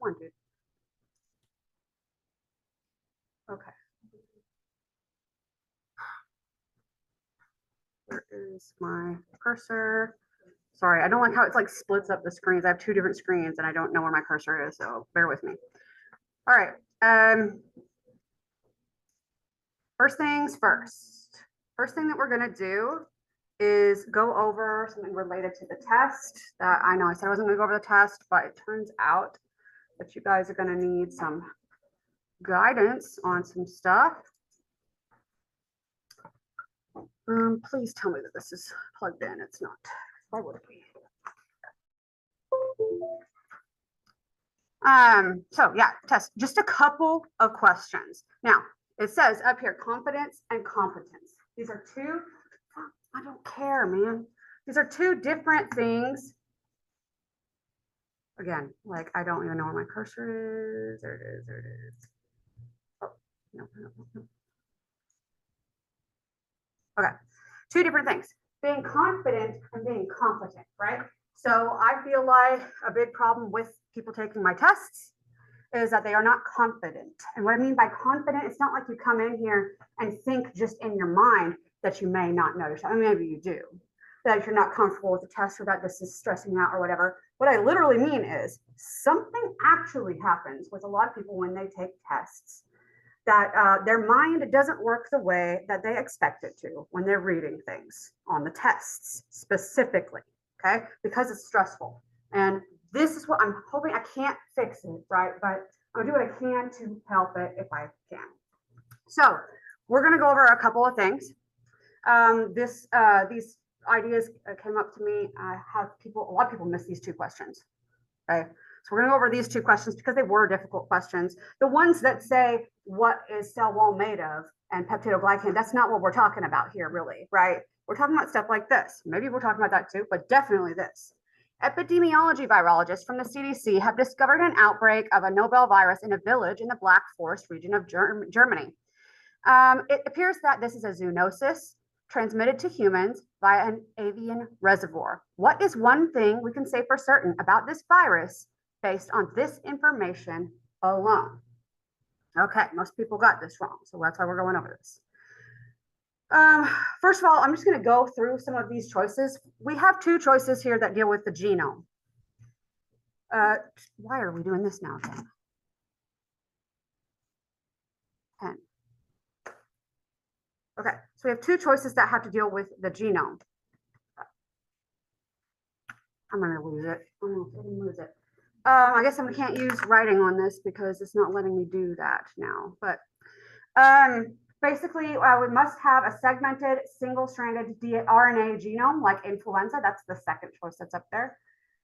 on, dude. Okay. Where is my cursor? Sorry, I don't like how it's like splits up the screens. I have two different screens and I don't know where my cursor is, so bear with me. All right. First things first. First thing that we're gonna do is go over something related to the test that I know I said I wasn't gonna go over the test, but it turns out that you guys are gonna need some guidance on some stuff. Please tell me that this is plugged in. It's not. Why would it be? So yeah, test, just a couple of questions. Now, it says up here, confidence and competence. These are two, I don't care, man. These are two different things. Again, like, I don't even know where my cursor is. There it is, there it is. Oh, no. Okay, two different things. Being confident and being competent, right? So I feel like a big problem with people taking my tests is that they are not confident. And what I mean by confident, it's not like you come in here and think just in your mind that you may not know yourself. I mean, maybe you do, that you're not comfortable with the test or that this is stressing you out or whatever. What I literally mean is something actually happens with a lot of people when they take tests, that their mind doesn't work the way that they expect it to when they're reading things on the tests specifically, okay? Because it's stressful. And this is what I'm hoping, I can't fix it, right? But I'm gonna do what I can to help it if I can. So we're gonna go over a couple of things. These ideas came up to me. I have a lot of people miss these two questions, okay? So we're gonna go over these two questions because they were difficult questions. The ones that say, what is cell wall made of and peptidoglycan, that's not what we're talking about here really, right? We're talking about stuff like this. Maybe we're talking about that too, but definitely this. Epidemiology virologists from the CDC have discovered an outbreak of a Nobel virus in a village in the Black Forest region of Germany. It appears that this is a zoonosis transmitted to humans via an avian reservoir. What is one thing we can say for certain about this virus based on this information alone? Okay, most people got this wrong, so that's why we're going over this. First of all, I'm just going to go through some of these choices. We have two choices here that deal with the genome. Why are we doing this now? 10. Okay, so we have two choices that have to deal with the genome. I'm going to lose it. I'm going to lose it. I guess I can't use writing on this because it's not letting me do that now. But basically, we must have a segmented single-stranded RNA genome like influenza. That's the second choice that's up there.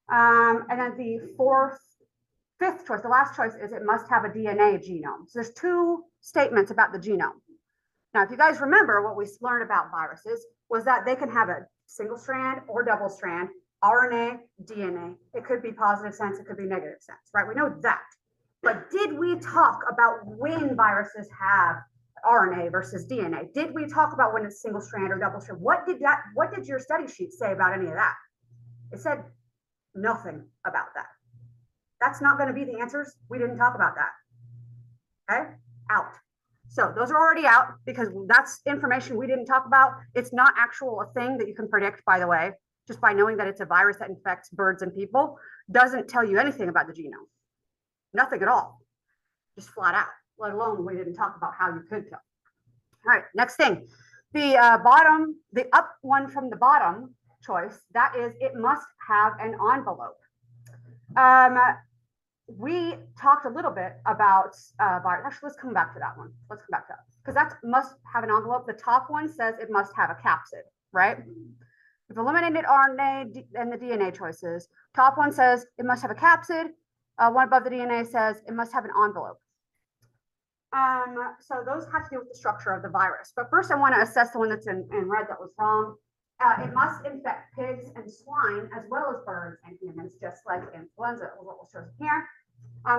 And then the fifth choice, the last choice is it must have a DNA genome. So there's two statements about the genome. Now, if you guys remember what we learned about viruses was that they can have a single strand or double strand, RNA, DNA. It could be positive sense, it could be negative sense, right? We know that. But did we talk about when viruses have RNA versus DNA? Did we talk about when it's single strand or double strand? What did your study sheet say about any of that? It said nothing about that. That's not going to be the answers. We didn't talk about that. Okay, out. So those are already out because that's information we didn't talk about. It's not actual a thing that you can predict, by the way, just by knowing that it's a virus that infects birds and people doesn't tell you anything about the genome. Nothing at all, just flat out, let alone we didn't talk about how you could tell. All right, next thing, the up one from the bottom choice, that is, it must have an envelope. We talked a little bit about virus. Actually, let's come back to that one. Let's come back to that because that must have an envelope. The top one says it must have a capsid, right? We've eliminated RNA and the DNA choices. Top one says it must have a capsid. One above the DNA says it must have an envelope. So those have to do with the structure of the virus. But first, I want to assess the one that's in red that was wrong. It must infect pigs and swine as well as birds and humans, just like influenza, what we'll show here.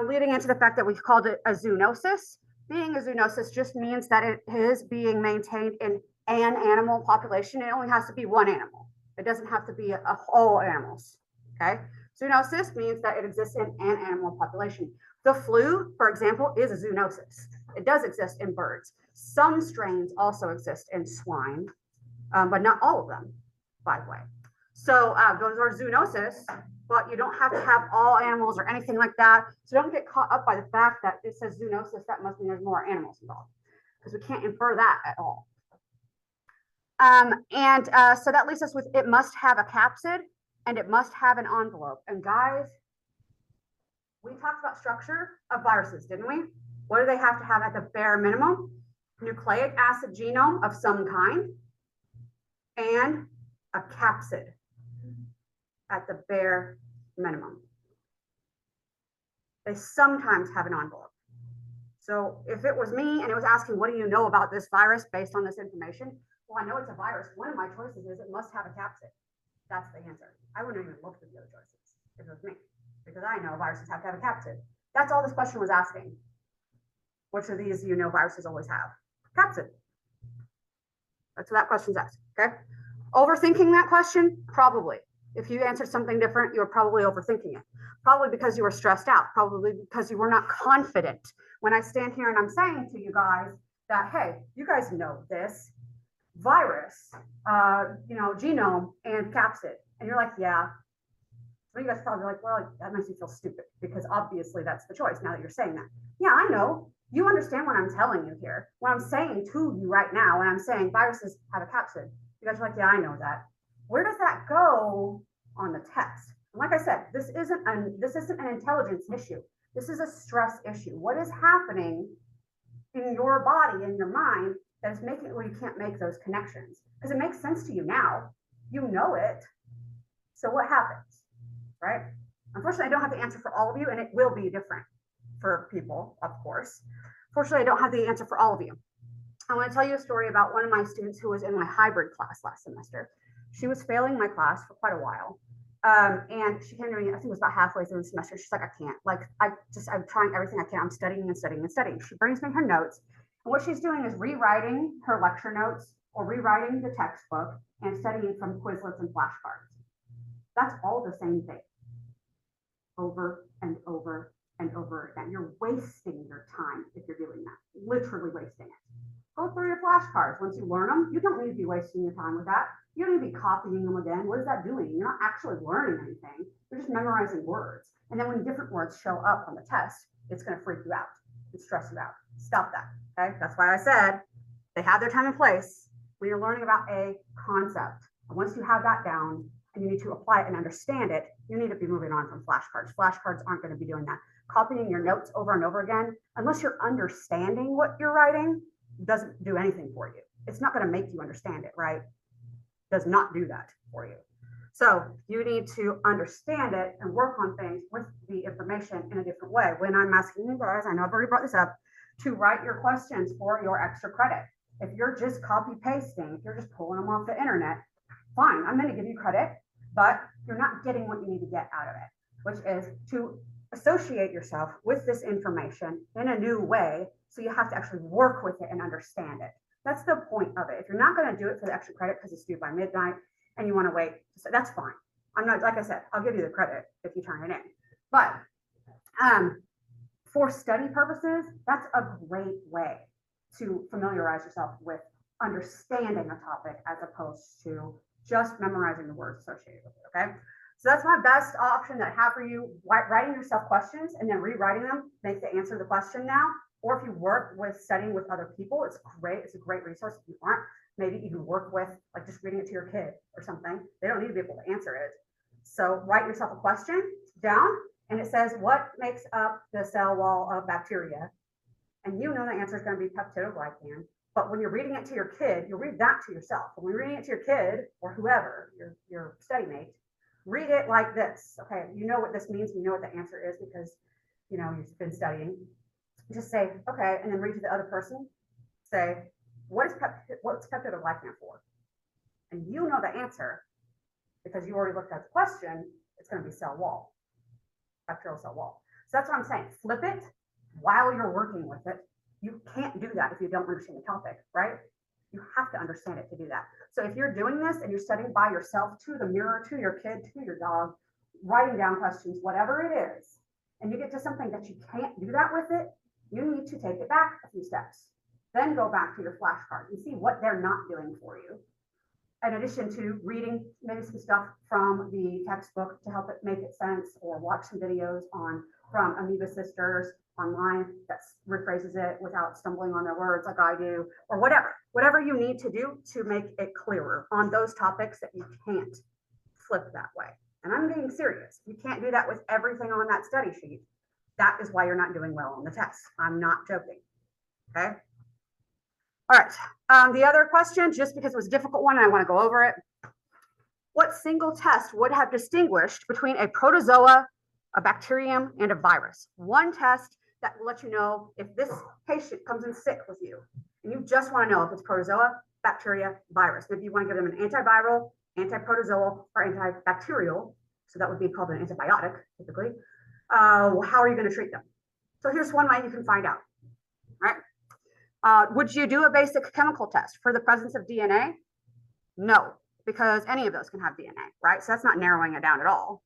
Leading into the fact that we've called it a zoonosis. Being a zoonosis just means that it is being maintained in an animal population. It only has to be one animal. It doesn't have to be a whole animals, okay? Zoonosis means that it exists in an animal population. The flu, for example, is a zoonosis. It does exist in birds. Some strains also exist in swine, but not all of them, by the way. So those are zoonosis, but you don't have to have all animals or anything like that. So don't get caught up by the fact that it says zoonosis. That must mean there's more animals involved, because we can't infer that at all. So that leaves us with it must have a capsid and it must have an envelope. And guys, we talked about structure of viruses, didn't we? What do they have to have at the bare minimum? Nucleic acid genome of some kind and a capsid at the bare minimum. They sometimes have an envelope. So if it was me and it was asking, what do you know about this virus based on this information? Well, I know it's a virus. One of my choices is it must have a capsid. That's the answer. I wouldn't even look at the other choices if it was me, because I know viruses have to have a capsid. That's all this question was asking. Which of these you know viruses always have? Capsid. That's what that question's asked, okay? Overthinking that question? Probably. If you answered something different, you were probably overthinking it. Probably because you were stressed out. Probably because you were not confident. When I stand here and I'm saying to you guys that, hey, you guys know this virus, genome and capsid. And you're like, yeah. So you guys are probably like, well, that makes me feel stupid because obviously that's the choice now that you're saying that. Yeah, I know. You understand what I'm telling you here. What I'm saying to you right now, when I'm saying viruses have a capsid, you guys are like, yeah, I know that. Where does that go on the test? And like I said, this isn't an intelligence issue. This is a stress issue. What is happening in your body, in your mind, that is making it where you can't make those connections? Because it makes sense to you now. You know it. So what happens, right? Unfortunately, I don't have the answer for all of you, and it will be different for people, of course. Fortunately, I don't have the answer for all of you. I want to tell you a story about one of my students who was in my hybrid class last semester. She was failing my class for quite a while. And she came to me, I think it was about halfway through the semester. She's like, I can't, I'm trying everything I can. I'm studying and studying and studying. She brings me her notes. And what she's doing is rewriting her lecture notes or rewriting the textbook and studying from Quizlets and flashcards. That's all the same thing. Over and over and over again. You're wasting your time if you're doing that. Literally wasting it. Go through your flashcards. Once you learn them, you don't need to be wasting your time with that. You don't need to be copying them again. What is that doing? You're not actually learning anything. You're just memorizing words. And then when different words show up on the test, it's going to freak you out and stress you out. Stop that. Okay. That's why I said they have their time and place when you're learning about a concept. And once you have that down and you need to apply it and understand it, you need to be moving on from flashcards. Flashcards aren't going to be doing that. Copying your notes over and over again, unless you're understanding what you're writing, doesn't do anything for you. It's not going to make you understand it, right? Does not do that for you. So you need to understand it and work on things with the information in a different way. When I'm asking you guys, I know I've already brought this up, to write your questions for your extra credit. If you're just copy pasting, if you're just pulling them off the internet, fine, I'm going to give you credit, but you're not getting what you need to get out of it, which is to associate yourself with this information in a new way. So you have to actually work with it and understand it. That's the point of it. If you're not going to do it for the extra credit because it's due by midnight and you want to wait, that's fine. I'm not, like I said, I'll give you the credit if you turn it in. But for study purposes, that's a great way to familiarize yourself with understanding a topic as opposed to just memorizing the words associated with it, okay? So that's my best option that I have for you, writing yourself questions and then rewriting them, make the answer the question now. Or if you work with studying with other people, it's great. It's a great resource. If you aren't, maybe you can work with like just reading it to your kid or something. They don't need to be able to answer it. So write yourself a question down and it says, what makes up the cell wall of bacteria? And you know the answer is going to be peptidoglycan. But when you're reading it to your kid, you'll read that to yourself. When you're reading it to your kid or whoever, your study mate, read it like this. Okay, you know what this means. You know what the answer is because you've been studying. Just say, okay, and then read to the other person. Say, what's peptidoglycan for? And you know the answer because you already looked at the question. It's going to be cell wall, bacterial cell wall. So that's what I'm saying. Flip it while you're working with it. You can't do that if you don't understand the topic, right? You have to understand it to do that. So if you're doing this and you're studying by yourself, to the mirror, to your kid, to your dog, writing down questions, whatever it is, and you get to something that you can't do that with it, you need to take it back a few steps. Then go back to your flashcards and see what they're not doing for you. In addition to reading maybe some stuff from the textbook to help it make it sense, or watch some videos from Amoeba Sisters online that rephrases it without stumbling on their words like I do, or whatever you need to do to make it clearer on those topics that you can't flip that way. And I'm being serious. You can't do that with everything on that study sheet. That is why you're not doing well on the test. I'm not joking. Okay. All right. The other question, just because it was a difficult one and I want to go over it. What single test would have distinguished between a protozoa, a bacterium, and a virus? One test that will let you know if this patient comes in sick with you and you just want to know if it's protozoa, bacteria, virus. Maybe you want to give them an antiviral, antiprotozoal, or antibacterial. So that would be called an antibiotic typically. How are you going to treat them? So here's one way you can find out, right? Would you do a basic chemical test for the presence of DNA? No, because any of those can have DNA, right? So that's not narrowing it down at all.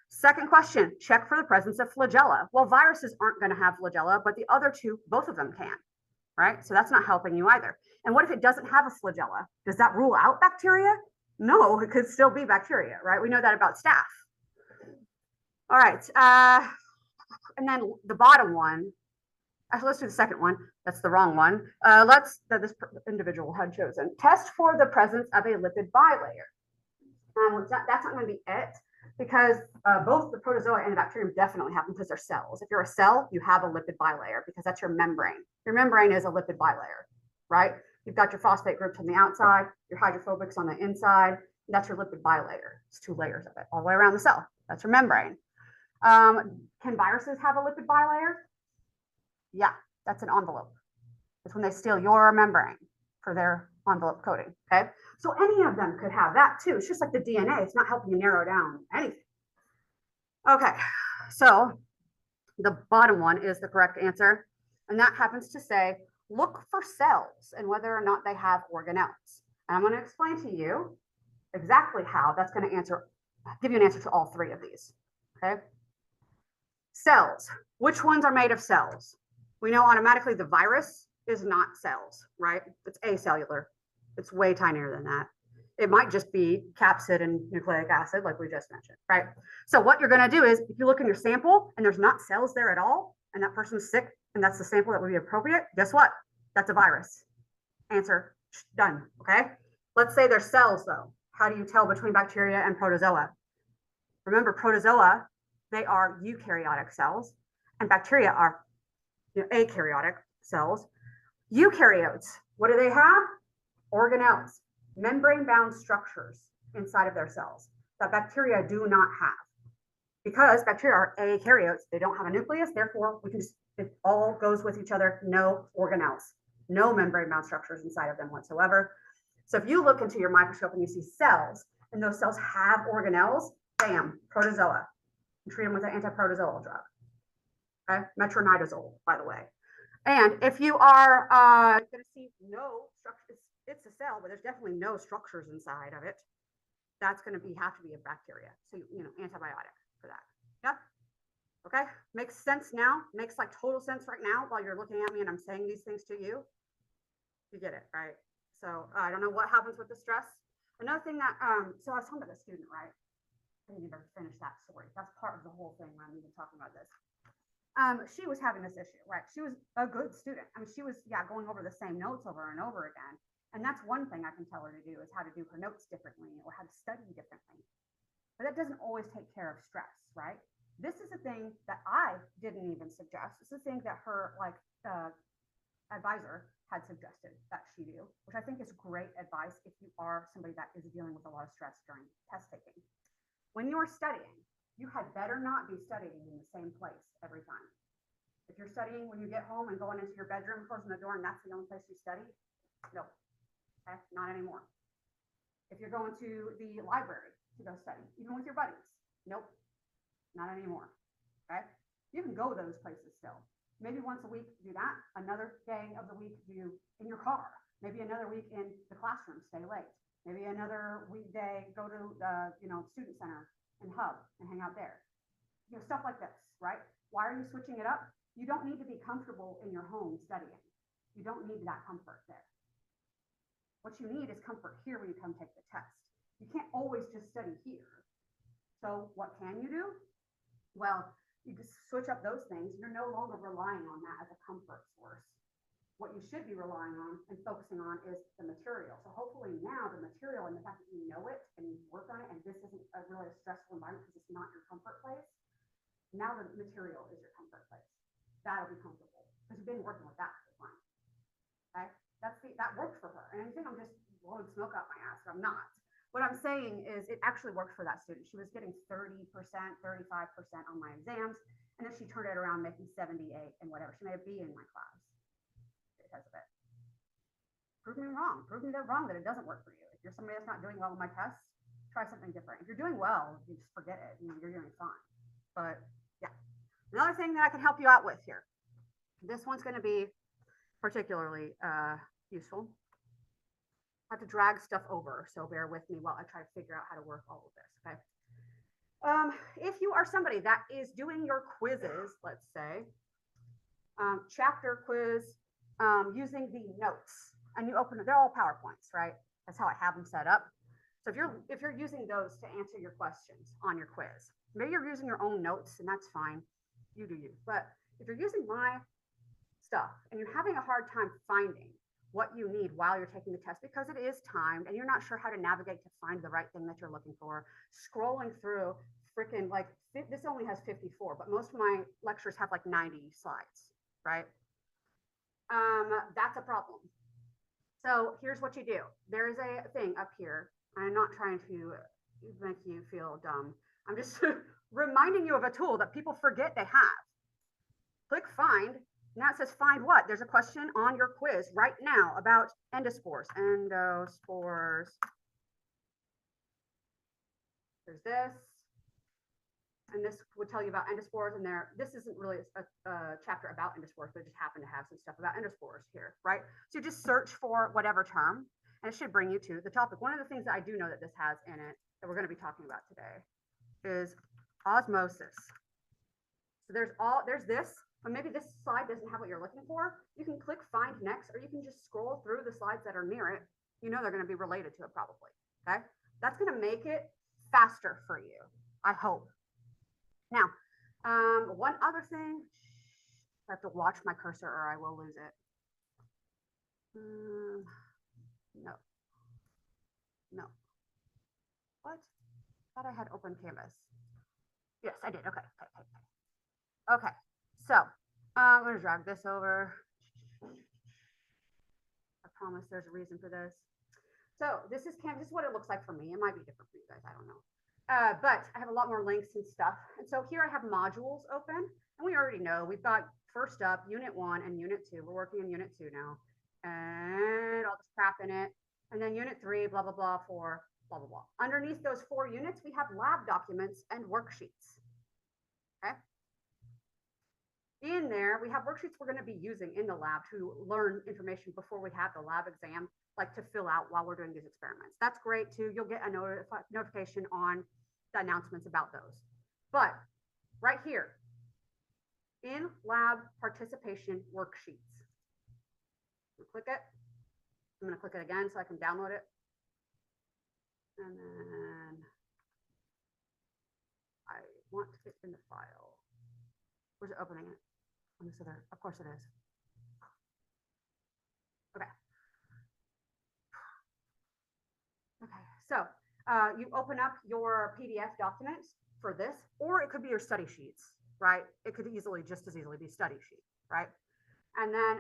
Second question, check for the presence of flagella. Well, viruses aren't going to have flagella, but the other two, both of them can, right? So that's not helping you either. And what if it doesn't have a flagella? Does that rule out bacteria? No, it could still be bacteria, right? We know that about staph. All right, and then the bottom one, actually, let's do the second one. That's the wrong one. That this individual had chosen. Test for the presence of a lipid bilayer. That's not going to be it, because both the protozoa and the bacterium definitely have them because they're cells. If you're a cell, you have a lipid bilayer because that's your membrane. Your membrane is a lipid bilayer, right? You've got your phosphate groups on the outside, your hydrophobics on the inside. That's your lipid bilayer. It's 2 layers of it all the way around the cell. That's your membrane. Can viruses have a lipid bilayer? Yeah, that's an envelope. It's when they steal your membrane for their envelope coating, okay? So any of them could have that too. It's just like the DNA. It's not helping you narrow down anything. Okay, so the bottom one is the correct answer. And that happens to say, look for cells and whether or not they have organelles. And I'm going to explain to you exactly how that's going to give you an answer to all 3 of these, okay? Cells. Which ones are made of cells? We know automatically the virus is not cells, right? It's acellular. It's way tinier than that. It might just be capsid and nucleic acid, like we just mentioned, right? So what you're going to do is, if you look in your sample and there's not cells there at all, and that person's sick, and that's the sample that would be appropriate, guess what? That's a virus. Answer, done, okay? Let's say there's cells, though. How do you tell between bacteria and protozoa? Remember, protozoa, they are eukaryotic cells, and bacteria are akaryotic cells. Eukaryotes, what do they have? Organelles, membrane-bound structures inside of their cells that bacteria do not have. Because bacteria are akaryotes, they don't have a nucleus, therefore it all goes with each other, no organelles, no membrane-bound structures inside of them whatsoever. So if you look into your microscope and you see cells, and those cells have organelles, bam, protozoa. You treat them with an antiprotozoal drug. Okay, metronidazole, by the way. And if you are going to see no structures, it's a cell, but there's definitely no structures inside of it. That's going to have to be a bacteria. So, antibiotic for that. Yeah. Okay. Makes sense now. Makes like total sense right now while you're looking at me and I'm saying these things to you. You get it, right? So I don't know what happens with the stress. Another thing that, so I was talking about the student, right? I didn't even finish that story. That's part of the whole thing when I'm even talking about this. She was having this issue, right? She was a good student. I mean, she was, going over the same notes over and over again. And that's one thing I can tell her to do is how to do her notes differently or how to study differently. But that doesn't always take care of stress, right? This is a thing that I didn't even suggest. This is a thing that her advisor had suggested that she do, which I think is great advice if you are somebody that is dealing with a lot of stress during test taking. When you're studying, you had better not be studying in the same place every time. If you're studying when you get home and going into your bedroom, closing the door, and that's the only place you study, no, okay, not anymore. If you're going to the library to go study, even with your buddies, nope, not anymore, okay? You can go those places still. Maybe once a week, do that. Another day of the week, do in your car. Maybe another week in the classroom, stay late. Maybe another weekday, go to the student center and hub and hang out there. stuff like this, right? Why are you switching it up? You don't need to be comfortable in your home studying. You don't need that comfort there. What you need is comfort here when you come take the test. You can't always just study here. So what can you do? Well, you just switch up those things. You're no longer relying on that as a comfort source. What you should be relying on and focusing on is the material. So hopefully now the material and the fact that you know it and you work on it, and this isn't a really stressful environment because it's not your comfort place. Now the material is your comfort place. That'll be comfortable because you've been working with that for fun. Okay, that worked for her. And I think I'm just blowing smoke out my ass, but I'm not. What I'm saying is it actually worked for that student. She was getting 30%, 35% on my exams, and then she turned it around making 78 and whatever. She made a B in my class because of it. Prove me wrong. Prove me they're wrong that it doesn't work for you. If you're somebody that's not doing well in my tests, try something different. If you're doing well, you just forget it. You're doing fine. But yeah, another thing that I can help you out with here. This one's going to be particularly useful. I have to drag stuff over, so bear with me while I try to figure out how to work all of this. Okay. If you are somebody that is doing your quizzes, let's say, chapter quiz, using the notes, and you open it, they're all PowerPoints, right? That's how I have them set up. So if you're using those to answer your questions on your quiz, maybe you're using your own notes, and that's fine. You do you. But if you're using my stuff and you're having a hard time finding what you need while you're taking the test because it is timed and you're not sure how to navigate to find the right thing that you're looking for, scrolling through freaking like this only has 54, but most of my lectures have like 90 slides, right? That's a problem. So here's what you do. There is a thing up here. I'm not trying to make you feel dumb. I'm just reminding you of a tool that people forget they have. Click find. Now it says find what? There's a question on your quiz right now about endospores. Endospores. There's this. And this would tell you about endospores. And this isn't really a chapter about endospores, but it just happened to have some stuff about endospores here, right? So you just search for whatever term, and it should bring you to the topic. One of the things that I do know that this has in it that we're going to be talking about today is osmosis. So there's this. But maybe this slide doesn't have what you're looking for. You can click find next, or you can just scroll through the slides that are near it. You know they're going to be related to it probably. Okay. That's going to make it faster for you, I hope. Now, one other thing, I have to watch my cursor or I will lose it. No. What? I thought I had open canvas. Yes, I did. Okay. So I'm going to drag this over. I promise there's a reason for this. So this is what it looks like for me. It might be different for you guys. I don't know. But I have a lot more links and stuff. And so here I have modules open. And we already know we've got first up Unit 1 and Unit 2. We're working in Unit 2 now. And all this crap in it. And then Unit 3, blah, blah, blah, 4, blah, blah, blah. Underneath those 4 units, we have lab documents and worksheets. Okay. In there, we have worksheets we're going to be using in the lab to learn information before we have the lab exam, like to fill out while we're doing these experiments. That's great too. You'll get a notification on the announcements about those. But right here, in lab participation worksheets, click it. I'm going to click it again so I can download it. And then I want to get in the file. Where's it opening it? Let me see there. Of course it is. Okay. Okay, so you open up your PDF document for this, or it could be your study sheets, right? It could just as easily be study sheet, right? And then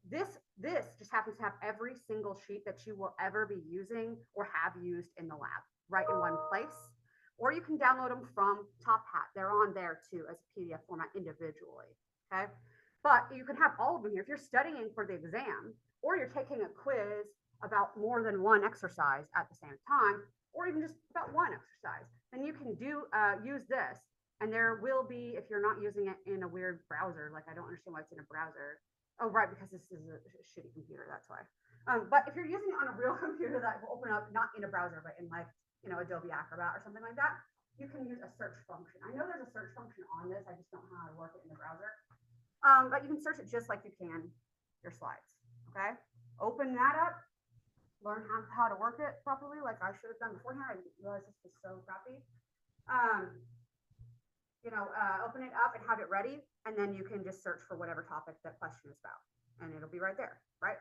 this just happens to have every single sheet that you will ever be using or have used in the lab, right in one place. Or you can download them from Top Hat. They're on there too as a PDF format individually, okay? But you can have all of them here. If you're studying for the exam, or you're taking a quiz about more than one exercise at the same time, or even just about one exercise, then you can use this. And there will be, if you're not using it in a weird browser, like I don't understand why it's in a browser. Oh, right, because this is a shitty computer, that's why. But if you're using it on a real computer that will open up, not in a browser, but in like, Adobe Acrobat or something like that, you can use a search function. I know there's a search function on this. I just don't know how to work it in the browser. But you can search it just like you can your slides. Okay. Open that up. Learn how to work it properly, like I should have done beforehand. I didn't realize this was so crappy. Open it up and have it ready, and then you can just search for whatever topic that question is about, and it'll be right there, right?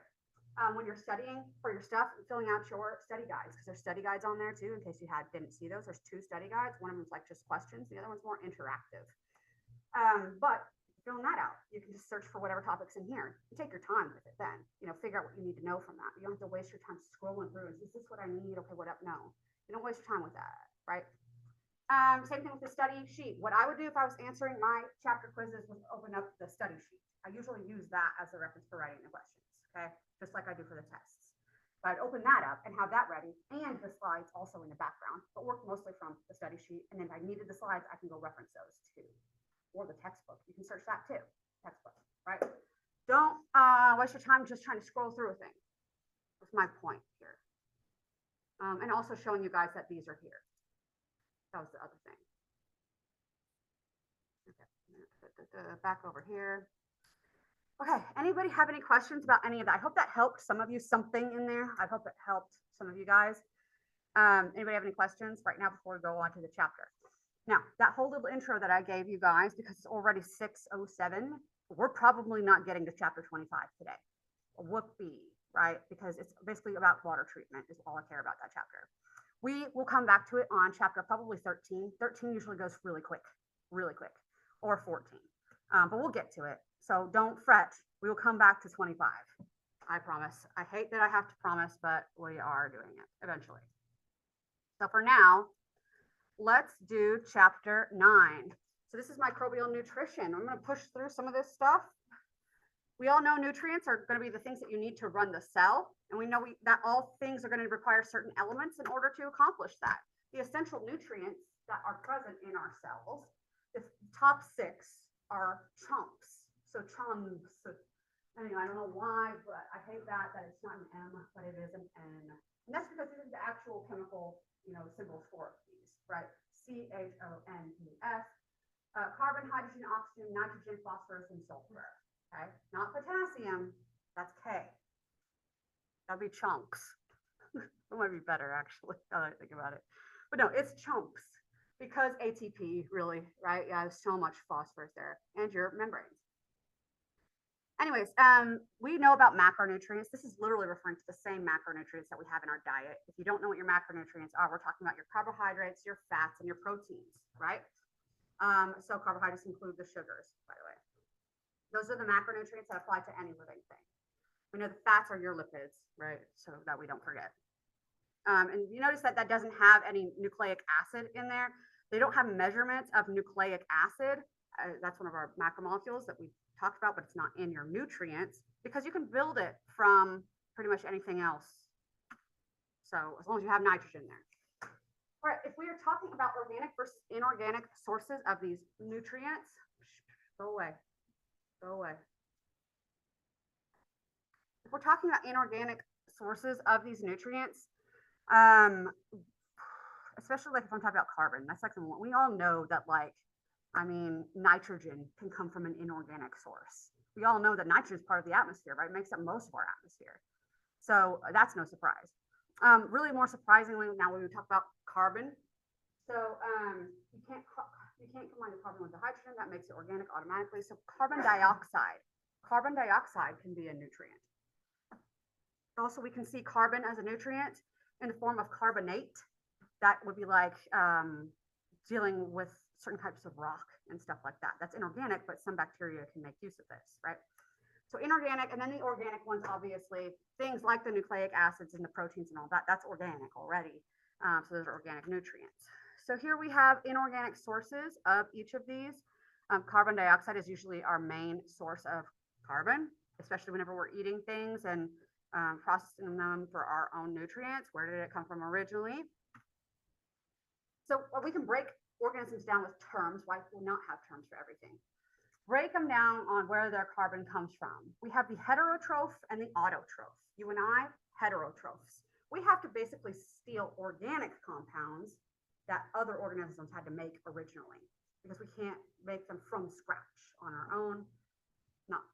When you're studying for your stuff, filling out your study guides, because there's study guides on there too, in case you didn't see those. There's 2 study guides. One of them's like just questions. The other one's more interactive. But filling that out, you can just search for whatever topics in here. You take your time with it then, figure out what you need to know from that. You don't have to waste your time scrolling through. Is this what I need? Okay, what up? No, you don't waste your time with that, right? Same thing with the study sheet. What I would do if I was answering my chapter quizzes was open up the study sheet. I usually use that as a reference for writing the questions, okay? Just like I do for the tests. But I'd open that up and have that ready, and the slides also in the background, but work mostly from the study sheet. And then if I needed the slides, I can go reference those too. Or the textbook. You can search that too. Textbook, right? Don't waste your time just trying to scroll through a thing. That's my point here. And also showing you guys that these are here. That was the other thing. Okay, back over here. Okay, anybody have any questions about any of that? I hope that helped some of you something in there. I hope it helped some of you guys. Anybody have any questions right now before we go on to the chapter? Now, that whole little intro that I gave you guys, because it's already 6:07, we're probably not getting to chapter 25 today. Whoopee, right? Because it's basically about water treatment is all I care about that chapter. We will come back to it on chapter probably 13. 13 usually goes really quick, or 14. But we'll get to it. So don't fret. We will come back to 25. I promise. I hate that I have to promise, but we are doing it eventually. So for now, let's do chapter 9. So this is microbial nutrition. I'm going to push through some of this stuff. We all know nutrients are going to be the things that you need to run the cell. And we know that all things are going to require certain elements in order to accomplish that. The essential nutrients that are present in our cells, the top 6 are chunks. So chunks. Anyway, I don't know why, but I hate that it's not an M, but it is an N. And that's because this is the actual chemical, symbols for these, right? CHONES. Carbon, hydrogen, oxygen, nitrogen, phosphorus, and sulfur. Okay, not potassium, that's K. That'd be chunks. That might be better, actually, now that I think about it. But no, it's chunks, because ATP, really, right? Yeah, there's so much phosphorus there, and your membranes. Anyways, we know about macronutrients. This is literally referring to the same macronutrients that we have in our diet. If you don't know what your macronutrients are, we're talking about your carbohydrates, your fats, and your proteins, right? So carbohydrates include the sugars, by the way. Those are the macronutrients that apply to any living thing. We know the fats are your lipids, right? So that we don't forget. And you notice that that doesn't have any nucleic acid in there. They don't have measurements of nucleic acid. That's one of our macromolecules that we talked about, but it's not in your nutrients because you can build it from pretty much anything else. So as long as you have nitrogen there. All right, if we are talking about organic versus inorganic sources of these nutrients, go away. Go away. If we're talking about inorganic sources of these nutrients, especially like if I'm talking about carbon, that's like the one we all know that nitrogen can come from an inorganic source. We all know that nitrogen is part of the atmosphere, right? It makes up most of our atmosphere. So that's no surprise. Really more surprisingly, now when we talk about carbon, so you can't combine the carbon with the hydrogen. That makes it organic automatically. So carbon dioxide can be a nutrient. Also, we can see carbon as a nutrient in the form of carbonate. That would be like dealing with certain types of rock and stuff like that. That's inorganic, but some bacteria can make use of this, right? So inorganic, and then the organic ones, obviously, things like the nucleic acids and the proteins and all that, that's organic already. So those are organic nutrients. So here we have inorganic sources of each of these. Carbon dioxide is usually our main source of carbon, especially whenever we're eating things and processing them for our own nutrients. Where did it come from originally? So we can break organisms down with terms. Why do we not have terms for everything? Break them down on where their carbon comes from. We have the heterotroph and the autotroph. You and I, heterotrophs. We have to basically steal organic compounds that other organisms had to make originally, because we can't make them from scratch on our own,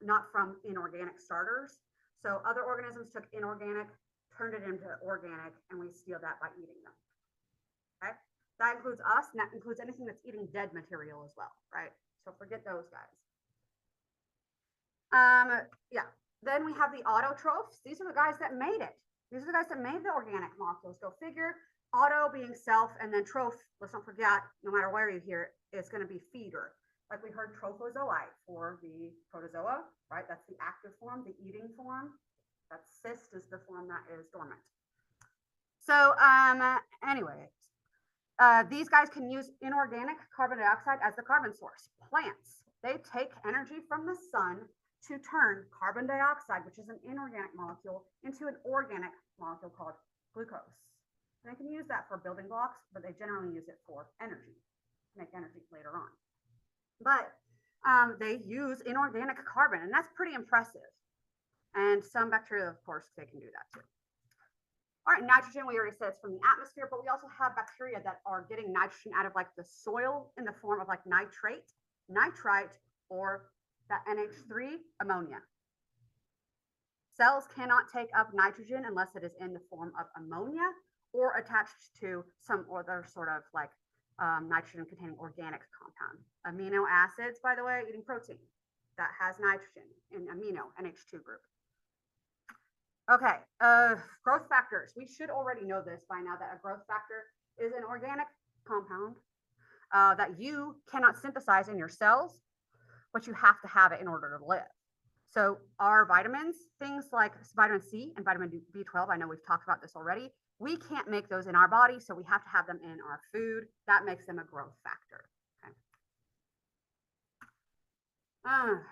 not from inorganic starters. So other organisms took inorganic, turned it into organic, and we steal that by eating them. Okay, that includes us, and that includes anything that's eating dead material as well, right? So forget those guys. Yeah. Then we have the autotrophs. These are the guys that made it. These are the guys that made the organic molecules. Go figure. Auto being self, and then troph, let's not forget, no matter where you hear it, is going to be feeder. Like we heard trophozoite for the protozoa, right? That's the active form, the eating form. That cyst is the form that is dormant. So anyway, these guys can use inorganic carbon dioxide as the carbon source. Plants, they take energy from the sun to turn carbon dioxide, which is an inorganic molecule, into an organic molecule called glucose. And they can use that for building blocks, but they generally use it for energy, make energy later on. But they use inorganic carbon, and that's pretty impressive. And some bacteria, of course, they can do that too. All right, nitrogen, we already said it's from the atmosphere, but we also have bacteria that are getting nitrogen out of like the soil in the form of like nitrate, nitrite, or that NH3 ammonia. Cells cannot take up nitrogen unless it is in the form of ammonia or attached to some other sort of like nitrogen containing organic compound. Amino acids, by the way, eating protein that has nitrogen in amino, NH2 group. Okay, growth factors. We should already know this by now, that a growth factor is an organic compound that you cannot synthesize in your cells, but you have to have it in order to live. So our vitamins, things like vitamin C and vitamin B12, I know we've talked about this already, we can't make those in our body, so we have to have them in our food. That makes them a growth factor.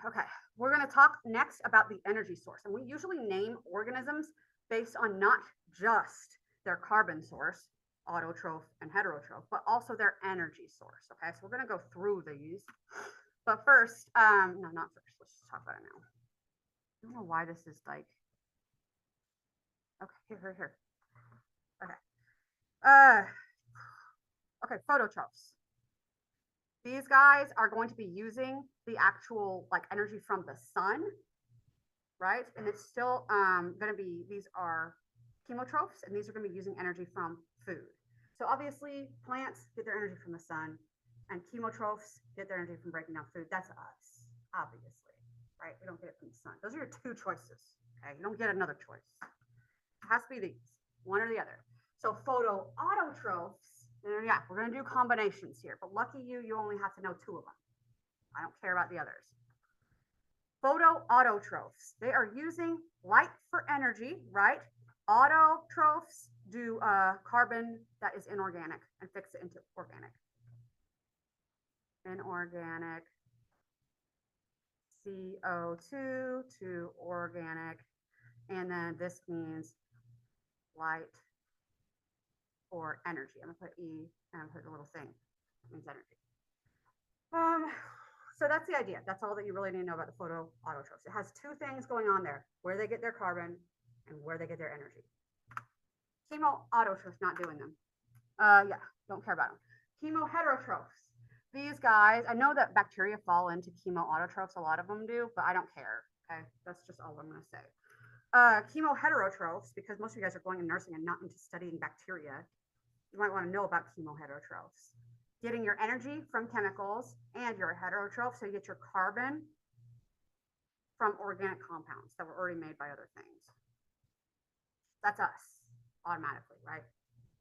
Okay, we're going to talk next about the energy source. And we usually name organisms based on not just their carbon source, autotroph and heterotroph, but also their energy source. Okay, so we're going to go through these. But first, no, not first. Let's just talk about it now. I don't know why this is like, okay, here. Okay. Okay, phototrophs. These guys are going to be using the actual like energy from the sun, right? And it's still going to be, these are chemotrophs, and these are going to be using energy from food. So obviously plants get their energy from the sun, and chemotrophs get their energy from breaking down food. That's us, obviously, right? We don't get it from the sun. Those are your two choices, okay? You don't get another choice. It has to be these, one or the other. So photoautotrophs, yeah, we're going to do combinations here, but lucky you, you only have to know two of them. I don't care about the others. Photoautotrophs, they are using light for energy, right? Autotrophs do carbon that is inorganic and fix it into organic. Inorganic, CO2 to organic, and then this means light for energy. I'm gonna put E and I'm gonna put a little thing. It means energy. So that's the idea. That's all that you really need to know about the photoautotrophs. It has two things going on there: where they get their carbon and where they get their energy. Chemoautotrophs, not doing them. Yeah, don't care about them. Chemoheterotrophs. These guys, I know that bacteria fall into chemoautotrophs. A lot of them do, but I don't care. Okay, that's just all I'm gonna say. Chemoheterotrophs, because most of you guys are going in nursing and not into studying bacteria, you might want to know about chemoheterotrophs. Getting your energy from chemicals, and you're a heterotroph, so you get your carbon from organic compounds that were already made by other things. That's us, automatically, right?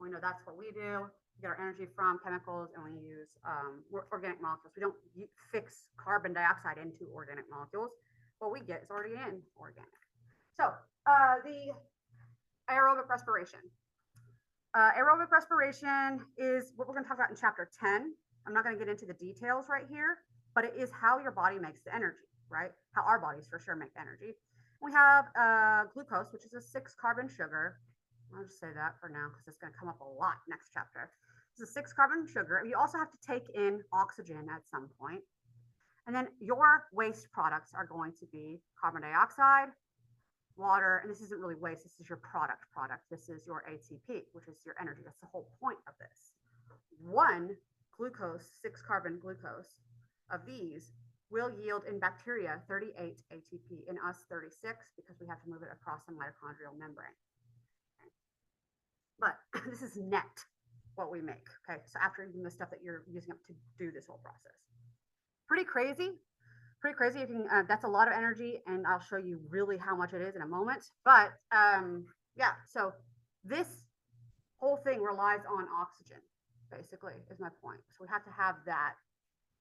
We know that's what we do. We get our energy from chemicals, and we use organic molecules. We don't fix carbon dioxide into organic molecules. What we get is already in organic. So the aerobic respiration. Aerobic respiration is what we're going to talk about in chapter 10. I'm not going to get into the details right here, but it is how your body makes the energy, right? How our bodies for sure make energy. We have glucose, which is a 6-carbon sugar. I'll just say that for now because it's going to come up a lot next chapter. It's a 6-carbon sugar. You also have to take in oxygen at some point. And then your waste products are going to be carbon dioxide, water, and this isn't really waste, this is your product. This is your ATP, which is your energy. That's the whole point of this. one glucose, 6-carbon glucose of these will yield in bacteria 38 ATP, in us 36, because we have to move it across the mitochondrial membrane. Okay. But this is net what we make. Okay, so after using the stuff that you're using up to do this whole process. Pretty crazy. Pretty crazy. You can, that's a lot of energy, and I'll show you really how much it is in a moment. But yeah, so this whole thing relies on oxygen, basically, is my point. So we have to have that.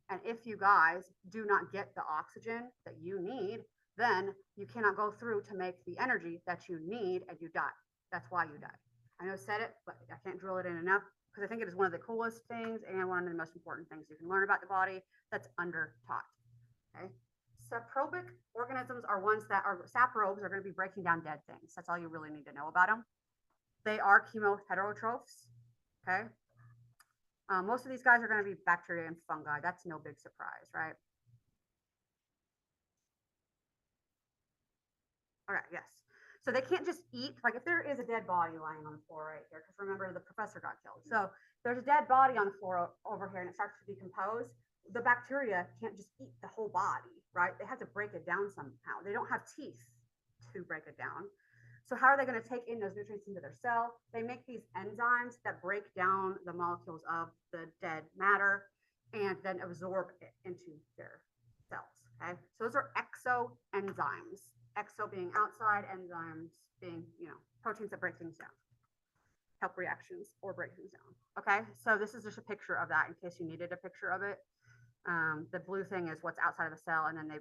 And if you guys do not get the oxygen that you need, then you cannot go through to make the energy that you need, and you die. That's why you die. I know I said it, but I can't drill it in enough, because I think it is one of the coolest things and one of the most important things you can learn about the body that's under taught. Okay. Saprobic organisms are ones that are, saprobes are going to be breaking down dead things. That's all you really need to know about them. They are chemoheterotrophs. Okay. Most of these guys are going to be bacteria and fungi. That's no big surprise, right? All right, yes. So they can't just eat, like if there is a dead body lying on the floor right here, because remember the professor got killed. So there's a dead body on the floor over here and it starts to decompose. The bacteria can't just eat the whole body, right? They have to break it down somehow. They don't have teeth to break it down. So how are they going to take in those nutrients into their cell? They make these enzymes that break down the molecules of the dead matter and then absorb it into their cells. Okay, so those are exoenzymes. Exo being outside, enzymes being, proteins that break things down, help reactions or break things down. Okay, so this is just a picture of that in case you needed a picture of it. The blue thing is what's outside of the cell, and then they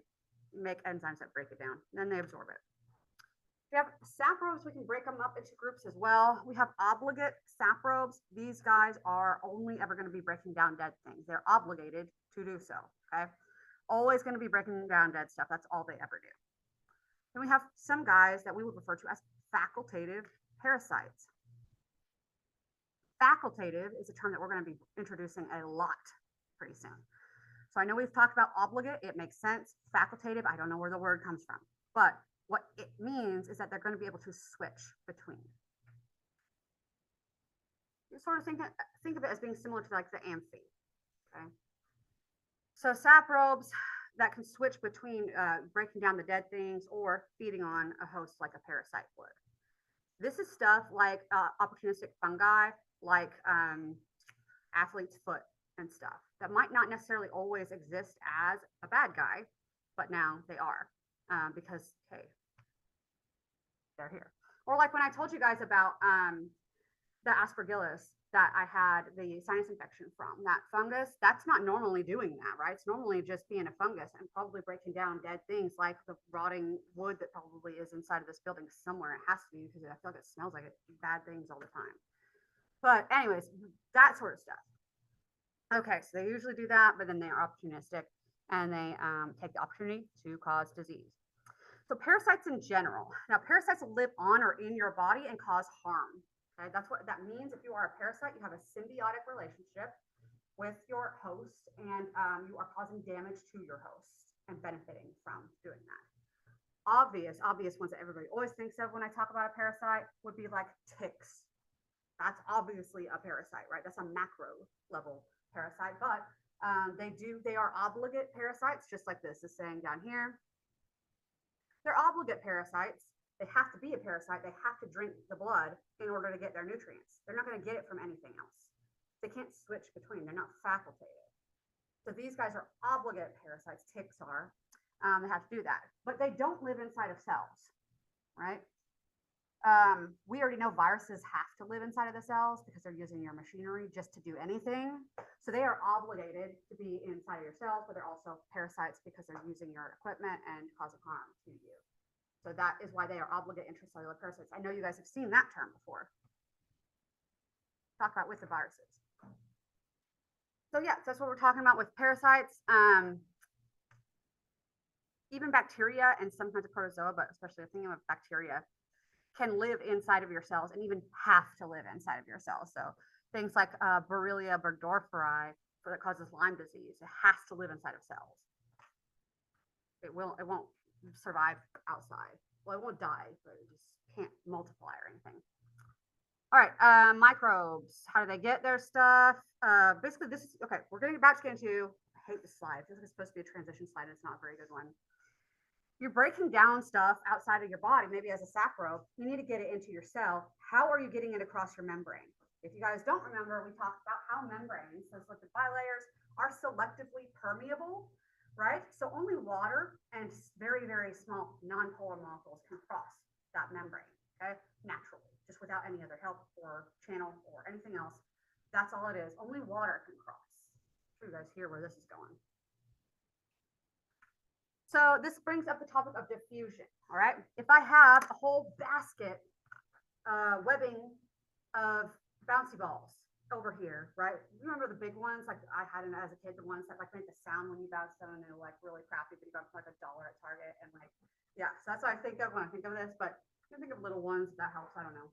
make enzymes that break it down, and then they absorb it. We have saprobes. We can break them up into groups as well. We have obligate saprobes. These guys are only ever going to be breaking down dead things. They're obligated to do so. Okay, always going to be breaking down dead stuff. That's all they ever do. Then we have some guys that we would refer to as facultative parasites. Facultative is a term that we're going to be introducing a lot pretty soon. So I know we've talked about obligate. It makes sense. Facultative, I don't know where the word comes from. But what it means is that they're going to be able to switch between. You sort of think of it as being similar to like the amphi. Okay. So saprobes that can switch between breaking down the dead things or feeding on a host like a parasite would. This is stuff like opportunistic fungi, like athlete's foot and stuff that might not necessarily always exist as a bad guy, but now they are because, hey, they're here. Or like when I told you guys about the aspergillus that I had the sinus infection from, that fungus, that's not normally doing that, right? It's normally just being a fungus and probably breaking down dead things like the rotting wood that probably is inside of this building somewhere. It has to be because I feel like it smells like it, bad things all the time. But anyways, that sort of stuff. Okay, so they usually do that, but then they are opportunistic and they take the opportunity to cause disease. So parasites in general. Now, parasites live on or in your body and cause harm. Okay, that's what that means. If you are a parasite, you have a symbiotic relationship with your host, and you are causing damage to your host and benefiting from doing that. Obvious ones that everybody always thinks of when I talk about a parasite would be like ticks. That's obviously a parasite, right? That's a macro level parasite, but they are obligate parasites, just like this is saying down here. They're obligate parasites. They have to be a parasite. They have to drink the blood in order to get their nutrients. They're not going to get it from anything else. They can't switch between. They're not facultative. So these guys are obligate parasites. Ticks are. They have to do that. But they don't live inside of cells, right? We already know viruses have to live inside of the cells because they're using your machinery just to do anything. So they are obligated to be inside of your cells, but they're also parasites because they're using your equipment and causing harm to you. So that is why they are obligate intracellular parasites. I know you guys have seen that term before. Talk about with the viruses. So yeah, that's what we're talking about with parasites. Even bacteria and some kinds of protozoa, but especially thinking of bacteria, can live inside of your cells and even have to live inside of your cells. So things like Borrelia burgdorferi that causes Lyme disease, it has to live inside of cells. It won't survive outside. Well, it won't die, but it just can't multiply or anything. All right, microbes. How do they get their stuff? Basically, this is okay. We're getting about to get into. I hate this slide. This is supposed to be a transition slide. It's not a very good one. You're breaking down stuff outside of your body, maybe as a sacro. You need to get it into your cell. How are you getting it across your membrane? If you guys don't remember, we talked about how membranes, those lipid bilayers, are selectively permeable, right? So only water and very, very small non-polar molecules can cross that membrane, okay? Naturally, just without any other help or channel or anything else. That's all it is. Only water can cross. I'm sure you guys hear where this is going. So this brings up the topic of diffusion, all right? If I have a whole basket webbing of bouncy balls over here, right? You remember the big ones? Like I had them as a kid, the ones that like make the sound when you bounce them and they're like really crappy, but you got like $1 at Target and like, yeah, so that's what I think of when I think of this, but you can think of little ones, that helps, I don't know.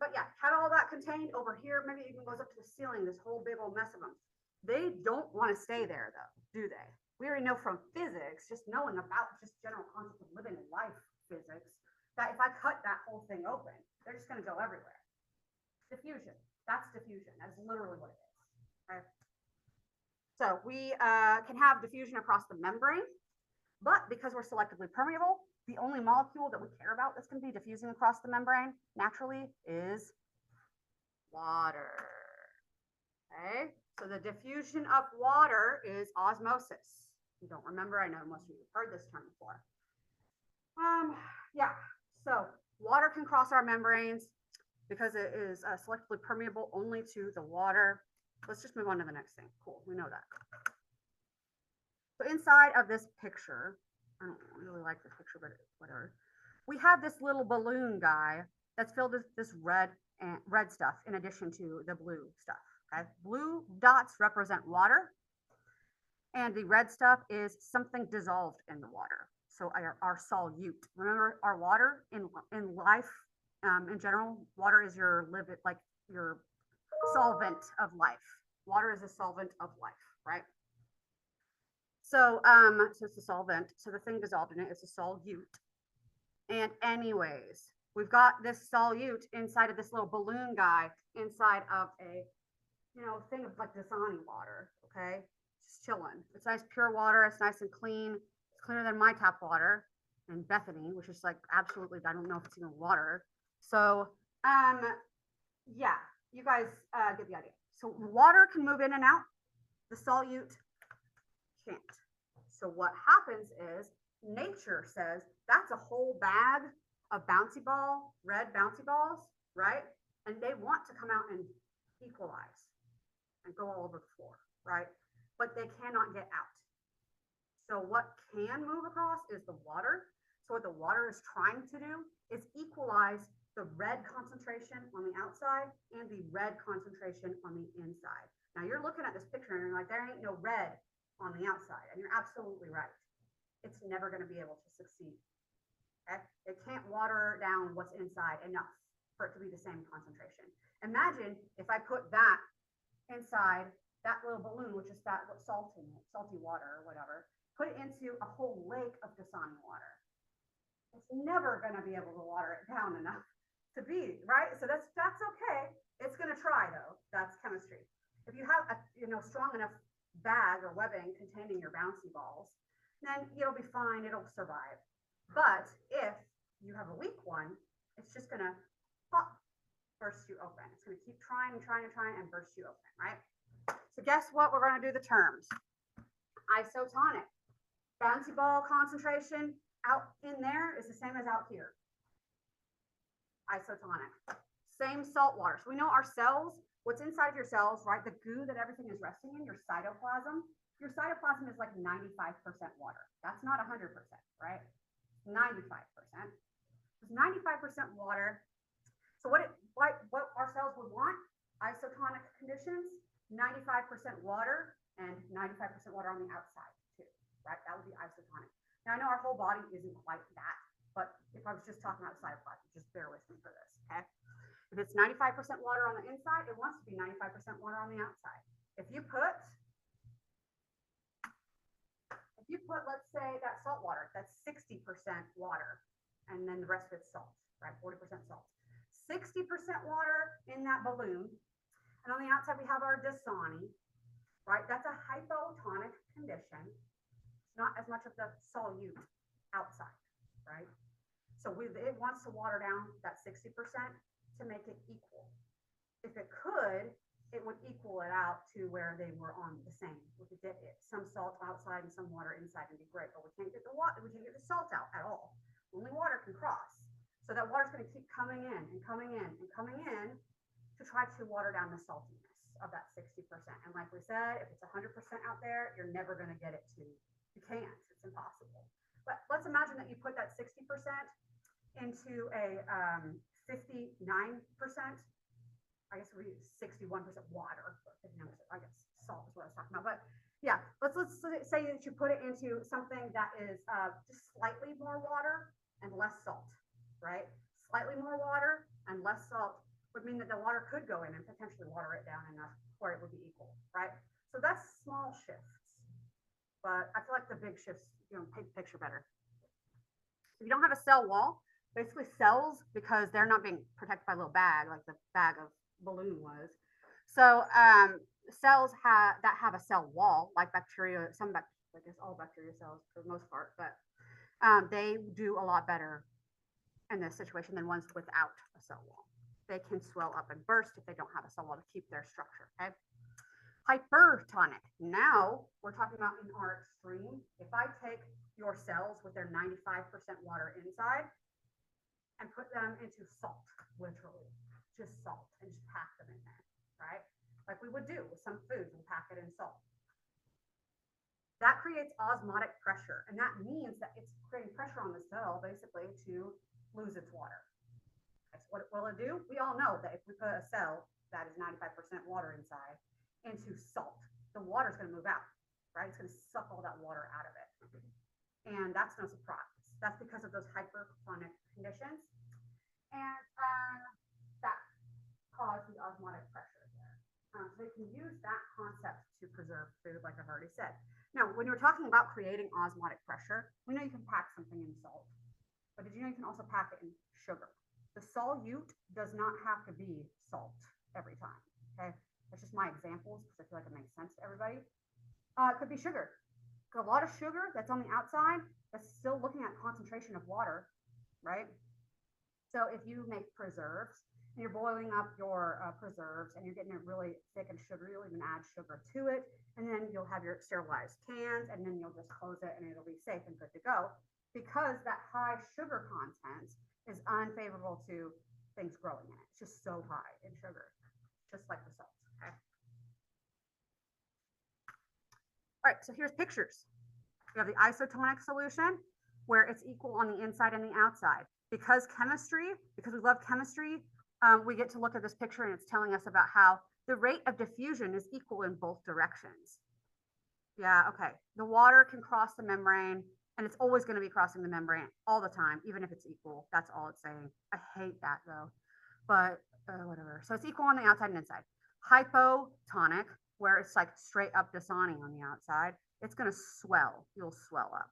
But yeah, had all that contained over here, maybe it even goes up to the ceiling, this whole big old mess of them. They don't want to stay there though, do they? We already know from physics, just knowing about just general concept of living life physics, that if I cut that whole thing open, they're just going to go everywhere. Diffusion. That's diffusion. That's literally what it is. Okay. So we can have diffusion across the membrane, but because we're selectively permeable, the only molecule that we care about that's going to be diffusing across the membrane naturally is water. Okay. So the diffusion of water is osmosis. You don't remember, I know most of you have heard this term before. Yeah, so water can cross our membranes because it is selectively permeable only to the water. Let's just move on to the next thing. Cool, we know that. So inside of this picture, I don't really like this picture, but whatever. We have this little balloon guy that's filled with this red stuff in addition to the blue stuff. Okay, blue dots represent water. And the red stuff is something dissolved in the water. So our solute. Remember, our water in life, in general, water is your livid, like your solvent of life. Water is a solvent of life, right? So, so it's a solvent. So the thing dissolved in it is a solute. And anyways, we've got this solute inside of this little balloon guy inside of a, thing of like Dasani water, okay? Just chilling. It's nice pure water. It's nice and clean. It's cleaner than my tap water in Bethany, which is like absolutely, I don't know if it's even water. So, yeah, you guys get the idea. So water can move in and out. The solute can't. So what happens is nature says that's a whole bag of bouncy ball, red bouncy balls, right? And they want to come out and equalize and go all over the floor, right? But they cannot get out. So what can move across is the water. So what the water is trying to do is equalize the red concentration on the outside and the red concentration on the inside. Now you're looking at this picture and you're like, there ain't no red on the outside. And you're absolutely right. It's never going to be able to succeed. Okay? It can't water down what's inside enough for it to be the same concentration. Imagine if I put that inside that little balloon, which is that salty water or whatever, put it into a whole lake of Dasani water. It's never going to be able to water it down enough to be, right? So that's okay. It's going to try though. That's chemistry. If you have a strong enough bag or webbing containing your bouncy balls, then it'll be fine. It'll survive. But if you have a weak one, it's just going to pop, burst you open. It's going to keep trying and burst you open, right? So guess what? We're going to do the terms. Isotonic. Bouncy ball concentration out in there is the same as out here. Isotonic. Same salt water. So we know our cells, what's inside of your cells, right? The goo that everything is resting in, your cytoplasm. Your cytoplasm is like 95% water. That's not 100%, right? 95%. It's 95% water. So what our cells would want, isotonic conditions, 95% water and 95% water on the outside too, right? That would be isotonic. Now I know our whole body isn't quite that, but if I was just talking about cytoplasm, just bear with me for this, okay? If it's 95% water on the inside, it wants to be 95% water on the outside. If you put, let's say that salt water, that's 60% water, and then the rest of it's salt, right? 40% salt. 60% water in that balloon. And on the outside, we have our Dasani, right? That's a hypotonic condition. It's not as much of the solute outside, right? So it wants to water down that 60% to make it equal. If it could, it would equal it out to where they were on the same. We could get some salt outside and some water inside and be great, but we can't get the water, we can't get the salt out at all. Only water can cross. So that water's going to keep coming in and coming in and coming in to try to water down the saltiness of that 60%. And like we said, if it's 100% out there, you're never going to get it to, you can't, it's impossible. But let's imagine that you put that 60% into a 59%, I guess we use 61% water, but 59%, I guess salt is what I was talking about. But yeah, let's say that you put it into something that is just slightly more water and less salt, right? Slightly more water and less salt would mean that the water could go in and potentially water it down enough where it would be equal, right? So that's small shifts, but I feel like the big shifts, paint the picture better. If you don't have a cell wall, basically cells, because they're not being protected by a little bag like the bag of balloon was. So cells that have a cell wall, like bacteria, I guess all bacteria cells for the most part, but they do a lot better in this situation than ones without a cell wall. They can swell up and burst if they don't have a cell wall to keep their structure, okay? Hypertonic. Now we're talking about in our extreme. If I take your cells with their 95% water inside and put them into salt, literally, just salt, and just pack them in there, right? Like we would do with some foods, and pack it in salt. That creates osmotic pressure, and that means that it's creating pressure on the cell, basically, to lose its water. That's what it will do. We all know that if we put a cell that is 95% water inside into salt, the water is going to move out, right? It's going to suck all that water out of it. And that's no surprise. That's because of those hypertonic conditions. And that caused the osmotic pressure there. So they can use that concept to preserve food, like I've already said. Now, when you're talking about creating osmotic pressure, we know you can pack something in salt, but did you know you can also pack it in sugar? The solute does not have to be salt every time, okay? That's just my examples because I feel like it makes sense to everybody. It could be sugar. A lot of sugar that's on the outside, that's still looking at concentration of water, right? So if you make preserves and you're boiling up your preserves and you're getting it really thick and sugary, you'll even add sugar to it. And then you'll have your sterilized cans and then you'll just close it and it'll be safe and good to go because that high sugar content is unfavorable to things growing in it. It's just so high in sugar, just like the salt, okay? All right, so here's pictures. We have the isotonic solution where it's equal on the inside and the outside. Because we love chemistry, we get to look at this picture and it's telling us about how the rate of diffusion is equal in both directions. Yeah, okay. The water can cross the membrane and it's always going to be crossing the membrane all the time, even if it's equal. That's all it's saying. I hate that though, but whatever. So it's equal on the outside and inside. Hypotonic, where it's like straight up Dasani on the outside, it's going to swell. You'll swell up.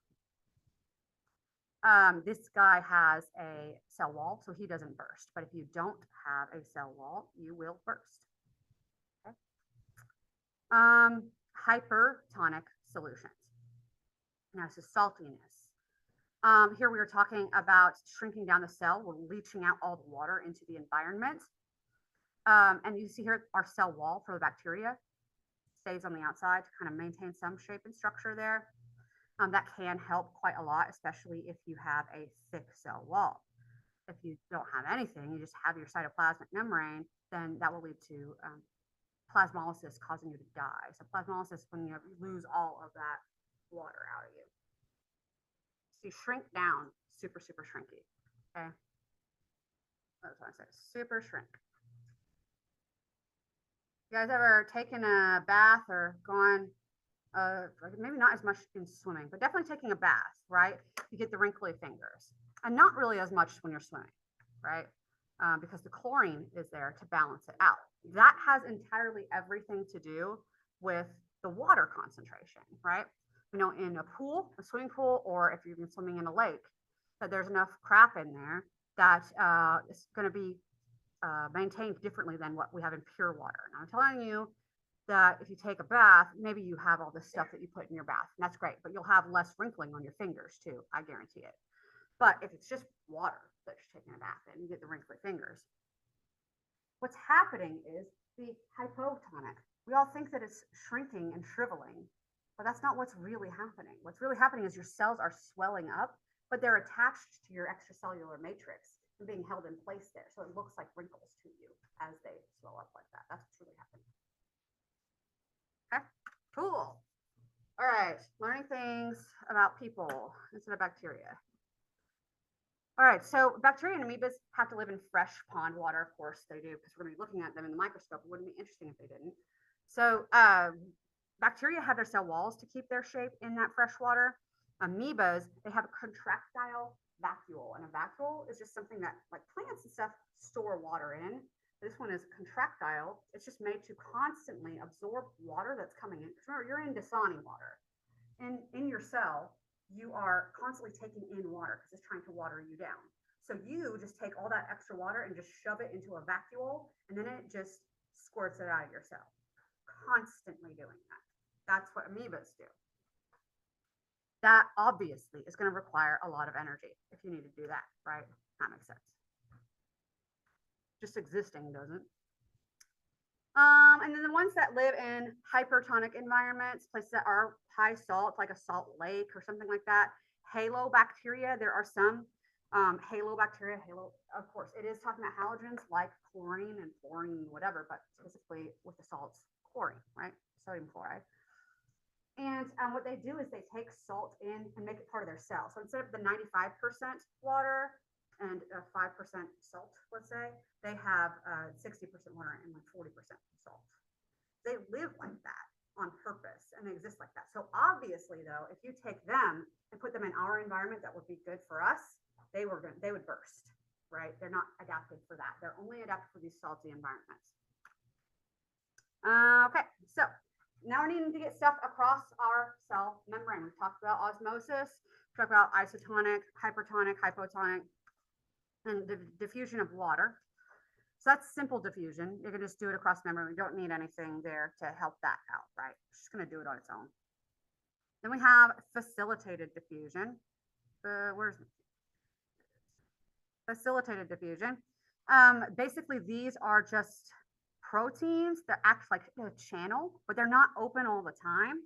This guy has a cell wall, so he doesn't burst. But if you don't have a cell wall, you will burst. Okay. Hypertonic solutions. Now, this is saltiness. Here we are talking about shrinking down the cell. We're leaching out all the water into the environment. And you see here our cell wall for the bacteria stays on the outside to kind of maintain some shape and structure there. That can help quite a lot, especially if you have a thick cell wall. If you don't have anything, you just have your cytoplasmic membrane, then that will lead to plasmolysis, causing you to die. So plasmolysis, when you lose all of that water out of you. So you shrink down, super, super shrinky, okay? That's what I said, super shrink. You guys ever taken a bath or gone, maybe not as much in swimming, but definitely taking a bath, right? You get the wrinkly fingers. And not really as much when you're swimming, right? Because the chlorine is there to balance it out. That has entirely everything to do with the water concentration, right? You know, in a pool, a swimming pool, or if you've been swimming in a lake, that there's enough crap in there that it's going to be maintained differently than what we have in pure water. Now I'm telling you that if you take a bath, maybe you have all this stuff that you put in your bath, and that's great, but you'll have less wrinkling on your fingers too, I guarantee it. But if it's just water that you're taking a bath in, you get the wrinkly fingers. What's happening is the hypotonic. We all think that it's shrinking and shriveling, but that's not what's really happening. What's really happening is your cells are swelling up, but they're attached to your extracellular matrix and being held in place there. So it looks like wrinkles to you as they swell up like that. That's what's really happening. Okay, cool. All right, learning things about people instead of bacteria. All right, so bacteria and amoebas have to live in fresh pond water. Of course they do, because we're going to be looking at them in the microscope. It wouldn't be interesting if they didn't. So bacteria have their cell walls to keep their shape in that fresh water. Amoebas, they have a contractile vacuole, and a vacuole is just something that, like plants and stuff, store water in. This one is contractile. It's just made to constantly absorb water that's coming in. Because remember, you're in Dasani water. And in your cell, you are constantly taking in water because it's trying to water you down. So you just take all that extra water and just shove it into a vacuole, and then it just squirts it out of your cell. Constantly doing that. That's what amoebas do. That obviously is going to require a lot of energy if you need to do that, right? That makes sense. Just existing doesn't. And then the ones that live in hypertonic environments, places that are high salt, like a salt lake or something like that. Halobacteria, there are some halobacteria, of course, it is talking about halogens like chlorine and fluorine, whatever, but specifically with the salts, chlorine, right? Sodium chloride. And what they do is they take salt in and make it part of their cell. So instead of the 95% water and 5% salt, let's say, they have 60% water and like 40% salt. They live like that on purpose, and they exist like that. So obviously, though, if you take them and put them in our environment that would be good for us, they would burst, right? They're not adapted for that. They're only adapted for these salty environments. Okay, so now we're needing to get stuff across our cell membrane. We've talked about osmosis, we talked about isotonic, hypertonic, hypotonic, and the diffusion of water. So that's simple diffusion. You can just do it across membrane. We don't need anything there to help that out, right? It's just going to do it on its own. Then we have facilitated diffusion. Where's facilitated diffusion? Basically, these are just proteins that act like a channel, but they're not open all the time.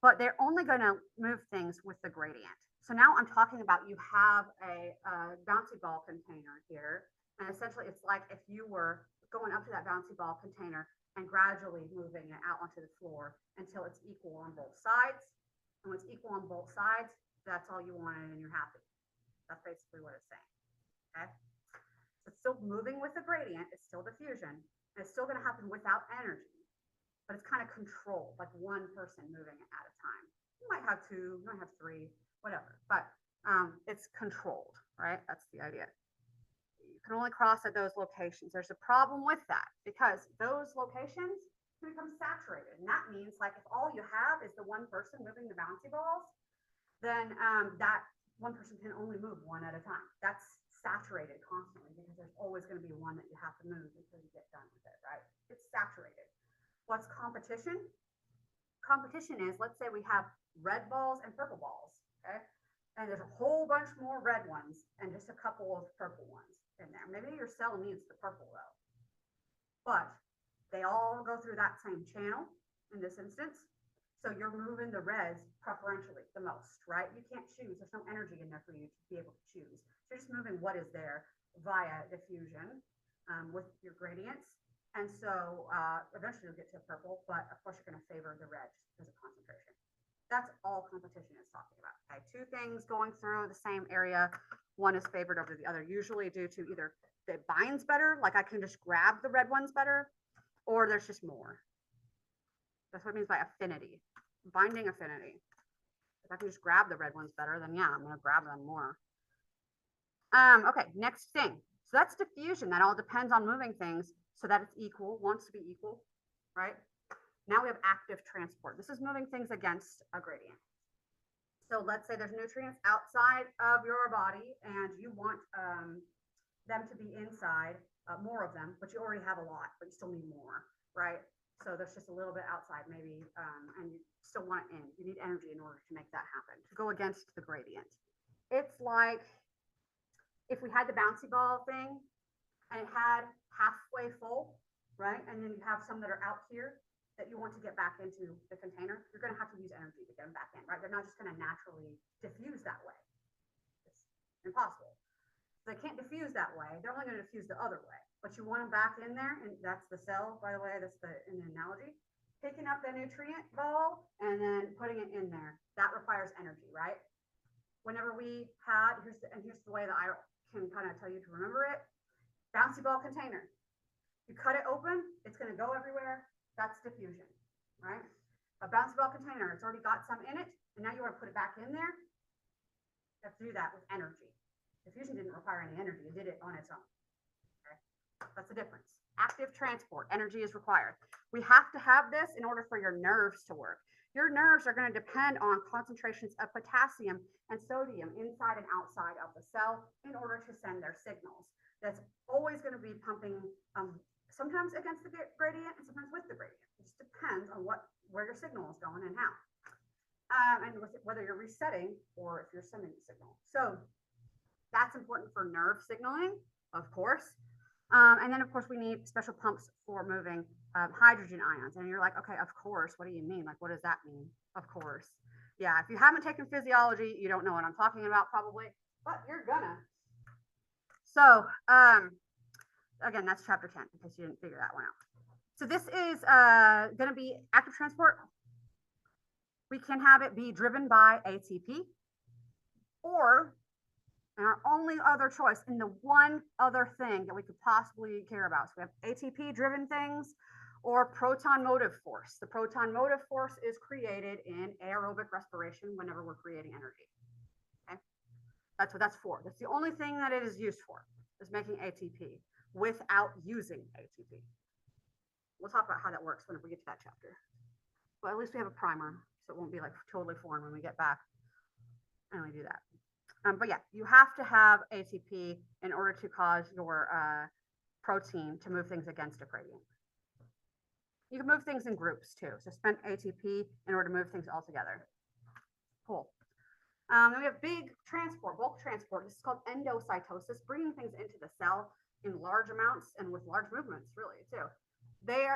But they're only going to move things with the gradient. So now I'm talking about you have a bouncy ball container here. And essentially, it's like if you were going up to that bouncy ball container and gradually moving it out onto the floor until it's equal on both sides. And when it's equal on both sides, that's all you wanted and you're happy. That's basically what it's saying. Okay. So it's still moving with the gradient. It's still diffusion. And it's still going to happen without energy. But it's kind of controlled, like one person moving it at a time. You might have two, you might have three, whatever. But it's controlled, right? That's the idea. You can only cross at those locations. There's a problem with that because those locations can become saturated. And that means like if all you have is the one person moving the bouncy balls, then that one person can only move one at a time. That's saturated constantly because there's always going to be one that you have to move until you get done with it, right? It's saturated. What's competition? Competition is, let's say we have red balls and purple balls, okay? And there's a whole bunch more red ones and just a couple of purple ones in there. Maybe your cell needs the purple though. But they all go through that same channel in this instance. So you're moving the reds preferentially the most, right? You can't choose. There's no energy in there for you to be able to choose. So you're just moving what is there via diffusion with your gradients. And so eventually you'll get to a purple, but of course you're going to favor the red just because of concentration. That's all competition is talking about. Okay, two things going through the same area. One is favored over the other, usually due to either it binds better, like I can just grab the red ones better, or there's just more. That's what it means by affinity, binding affinity. If I can just grab the red ones better, then yeah, I'm going to grab them more. Okay, next thing. So that's diffusion. That all depends on moving things so that it's equal, wants to be equal, right? Now we have active transport. This is moving things against a gradient. So let's say there's nutrients outside of your body and you want them to be inside more of them, but you already have a lot, but you still need more, right? So there's just a little bit outside maybe, and you still want it in. You need energy in order to make that happen, to go against the gradient. It's like if we had the bouncy ball thing and it had halfway full, right? And then you have some that are out here that you want to get back into the container, you're going to have to use energy to get them back in, right? They're not just going to naturally diffuse that way. It's impossible. They can't diffuse that way. They're only going to diffuse the other way. But you want them back in there, and that's the cell, by the way, that's in the analogy. Picking up the nutrient ball and then putting it in there. That requires energy, right? Whenever we had, here's the way that I can kind of tell you to remember it. Bouncy ball container. You cut it open, it's going to go everywhere. That's diffusion, right? A bouncy ball container, it's already got some in it, and now you want to put it back in there. You have to do that with energy. Diffusion didn't require any energy, it did it on its own. Okay? That's the difference. Active transport, energy is required. We have to have this in order for your nerves to work. Your nerves are going to depend on concentrations of potassium and sodium inside and outside of the cell in order to send their signals. That's always going to be pumping, sometimes against the gradient and sometimes with the gradient. It just depends on where your signal is going and how. And whether you're resetting or if you're sending the signal. So that's important for nerve signaling, of course. And then, of course, we need special pumps for moving hydrogen ions. And you're like, okay, of course. What do you mean? Like, what does that mean? Of course. Yeah, if you haven't taken physiology, you don't know what I'm talking about probably, but you're gonna. So, again, that's chapter 10, in case you didn't figure that one out. So this is going to be active transport. We can have it be driven by ATP, or, and our only other choice, and the one other thing that we could possibly care about. So we have ATP driven things or proton motive force. The proton motive force is created in aerobic respiration whenever we're creating energy. Okay, that's what that's for. That's the only thing that it is used for, is making ATP without using ATP. We'll talk about how that works whenever we get to that chapter. But at least we have a primer, so it won't be like totally foreign when we get back and we do that. But yeah, you have to have ATP in order to cause your protein to move things against a gradient. You can move things in groups too. So spend ATP in order to move things all together. Cool. Then we have big transport, bulk transport. This is called endocytosis, bringing things into the cell in large amounts and with large movements, really, too.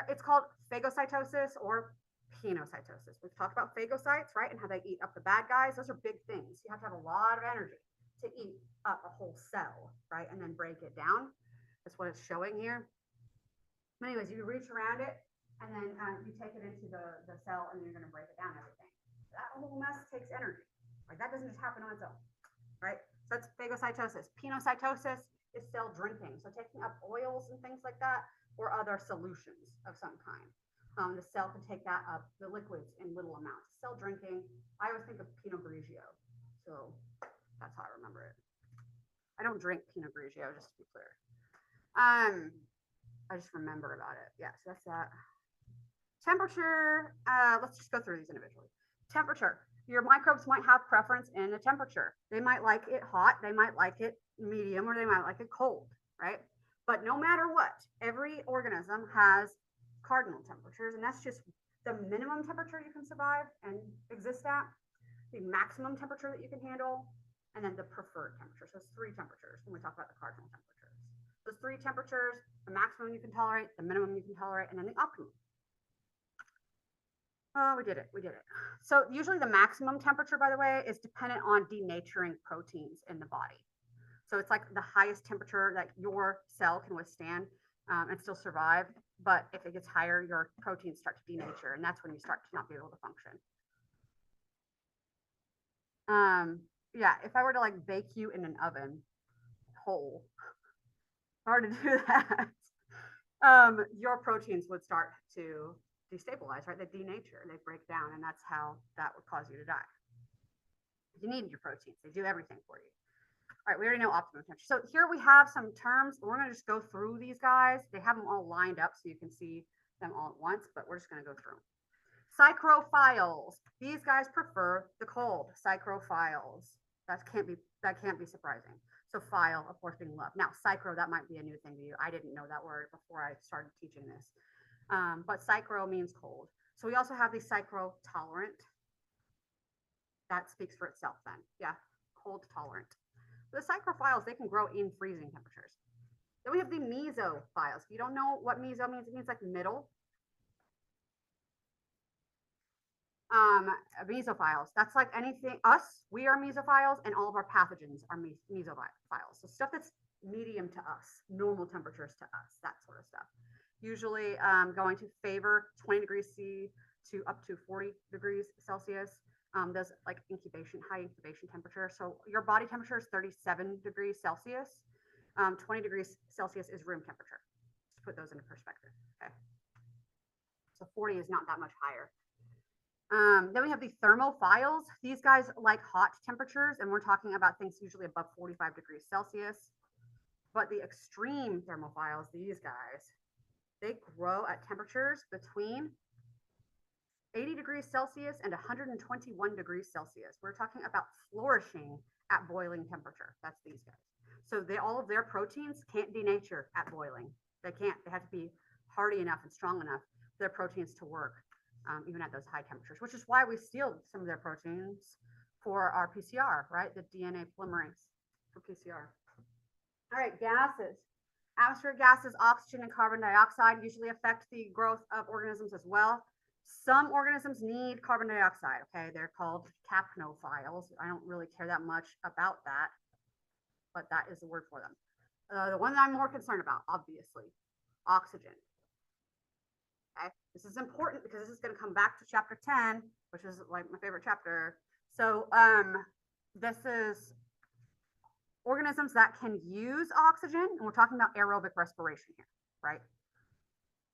It's called phagocytosis or penocytosis. We've talked about phagocytes, right, and how they eat up the bad guys. Those are big things. You have to have a lot of energy to eat up a whole cell, right, and then break it down. That's what it's showing here. But anyways, you reach around it, and then you take it into the cell, and you're going to break it down, everything. That whole mess takes energy. Like, that doesn't just happen on its own, right? So that's phagocytosis. Penocytosis is cell drinking. So taking up oils and things like that, or other solutions of some kind. The cell can take that up, the liquids in little amounts. Cell drinking, I always think of Pinot Grigio. So that's how I remember it. I don't drink Pinot Grigio, just to be clear. I just remember about it. Yeah, so that's that. Temperature, let's just go through these individually. Temperature, your microbes might have preference in the temperature. They might like it hot, they might like it medium, or they might like it cold, right? But no matter what, every organism has cardinal temperatures, and that's just the minimum temperature you can survive and exist at, the maximum temperature that you can handle, and then the preferred temperature. So it's 3 temperatures when we talk about the cardinal temperatures. Those 3 temperatures, the maximum you can tolerate, the minimum you can tolerate, and then the optimum. Oh, we did it. So usually the maximum temperature, by the way, is dependent on denaturing proteins in the body. So it's like the highest temperature that your cell can withstand and still survive. But if it gets higher, your proteins start to denature, and that's when you start to not be able to function. Yeah, if I were to like bake you in an oven whole, if I were to do that, your proteins would start to destabilize, right? They denature, they break down, and that's how that would cause you to die. You need your proteins. They do everything for you. All right, we already know optimum temperature. So here we have some terms. We're going to just go through these guys. They have them all lined up so you can see them all at once, but we're just going to go through them. Psychrophiles. These guys prefer the cold. Psychrophiles. That can't be surprising. So file, of course, being love. Now, psychro, that might be a new thing to you. I didn't know that word before I started teaching this. But psychro means cold. So we also have the psychro tolerant. That speaks for itself then. Yeah, cold tolerant. The psychrophiles, they can grow in freezing temperatures. Then we have the mesophiles. If you don't know what meso means, it means like middle. Mesophiles, that's like anything, us, we are mesophiles, and all of our pathogens are mesophiles. So stuff that's medium to us, normal temperatures to us, that sort of stuff. Usually going to favor 20 degrees C to up to 40 degrees Celsius. Those like high incubation temperature. So your body temperature is 37 degrees Celsius. 20 degrees Celsius is room temperature. Just put those into perspective. Okay. So 40 is not that much higher. Then we have the thermophiles. These guys like hot temperatures, and we're talking about things usually above 45 degrees Celsius. But the extreme thermophiles, these guys, they grow at temperatures between 80 degrees Celsius and 121 degrees Celsius. We're talking about flourishing at boiling temperature. That's these guys. So all of their proteins can't denature at boiling. They can't. They have to be hardy enough and strong enough for their proteins to work. Even at those high temperatures, which is why we steal some of their proteins for our PCR, right? The DNA polymerase for PCR. All right, gases. Atmospheric gases, oxygen and carbon dioxide usually affect the growth of organisms as well. Some organisms need carbon dioxide, okay? They're called capnophiles. I don't really care that much about that, but that is the word for them. The one that I'm more concerned about, obviously, oxygen. Okay. This is important because this is going to come back to chapter 10, which is like my favorite chapter. So this is organisms that can use oxygen, and we're talking about aerobic respiration here, right?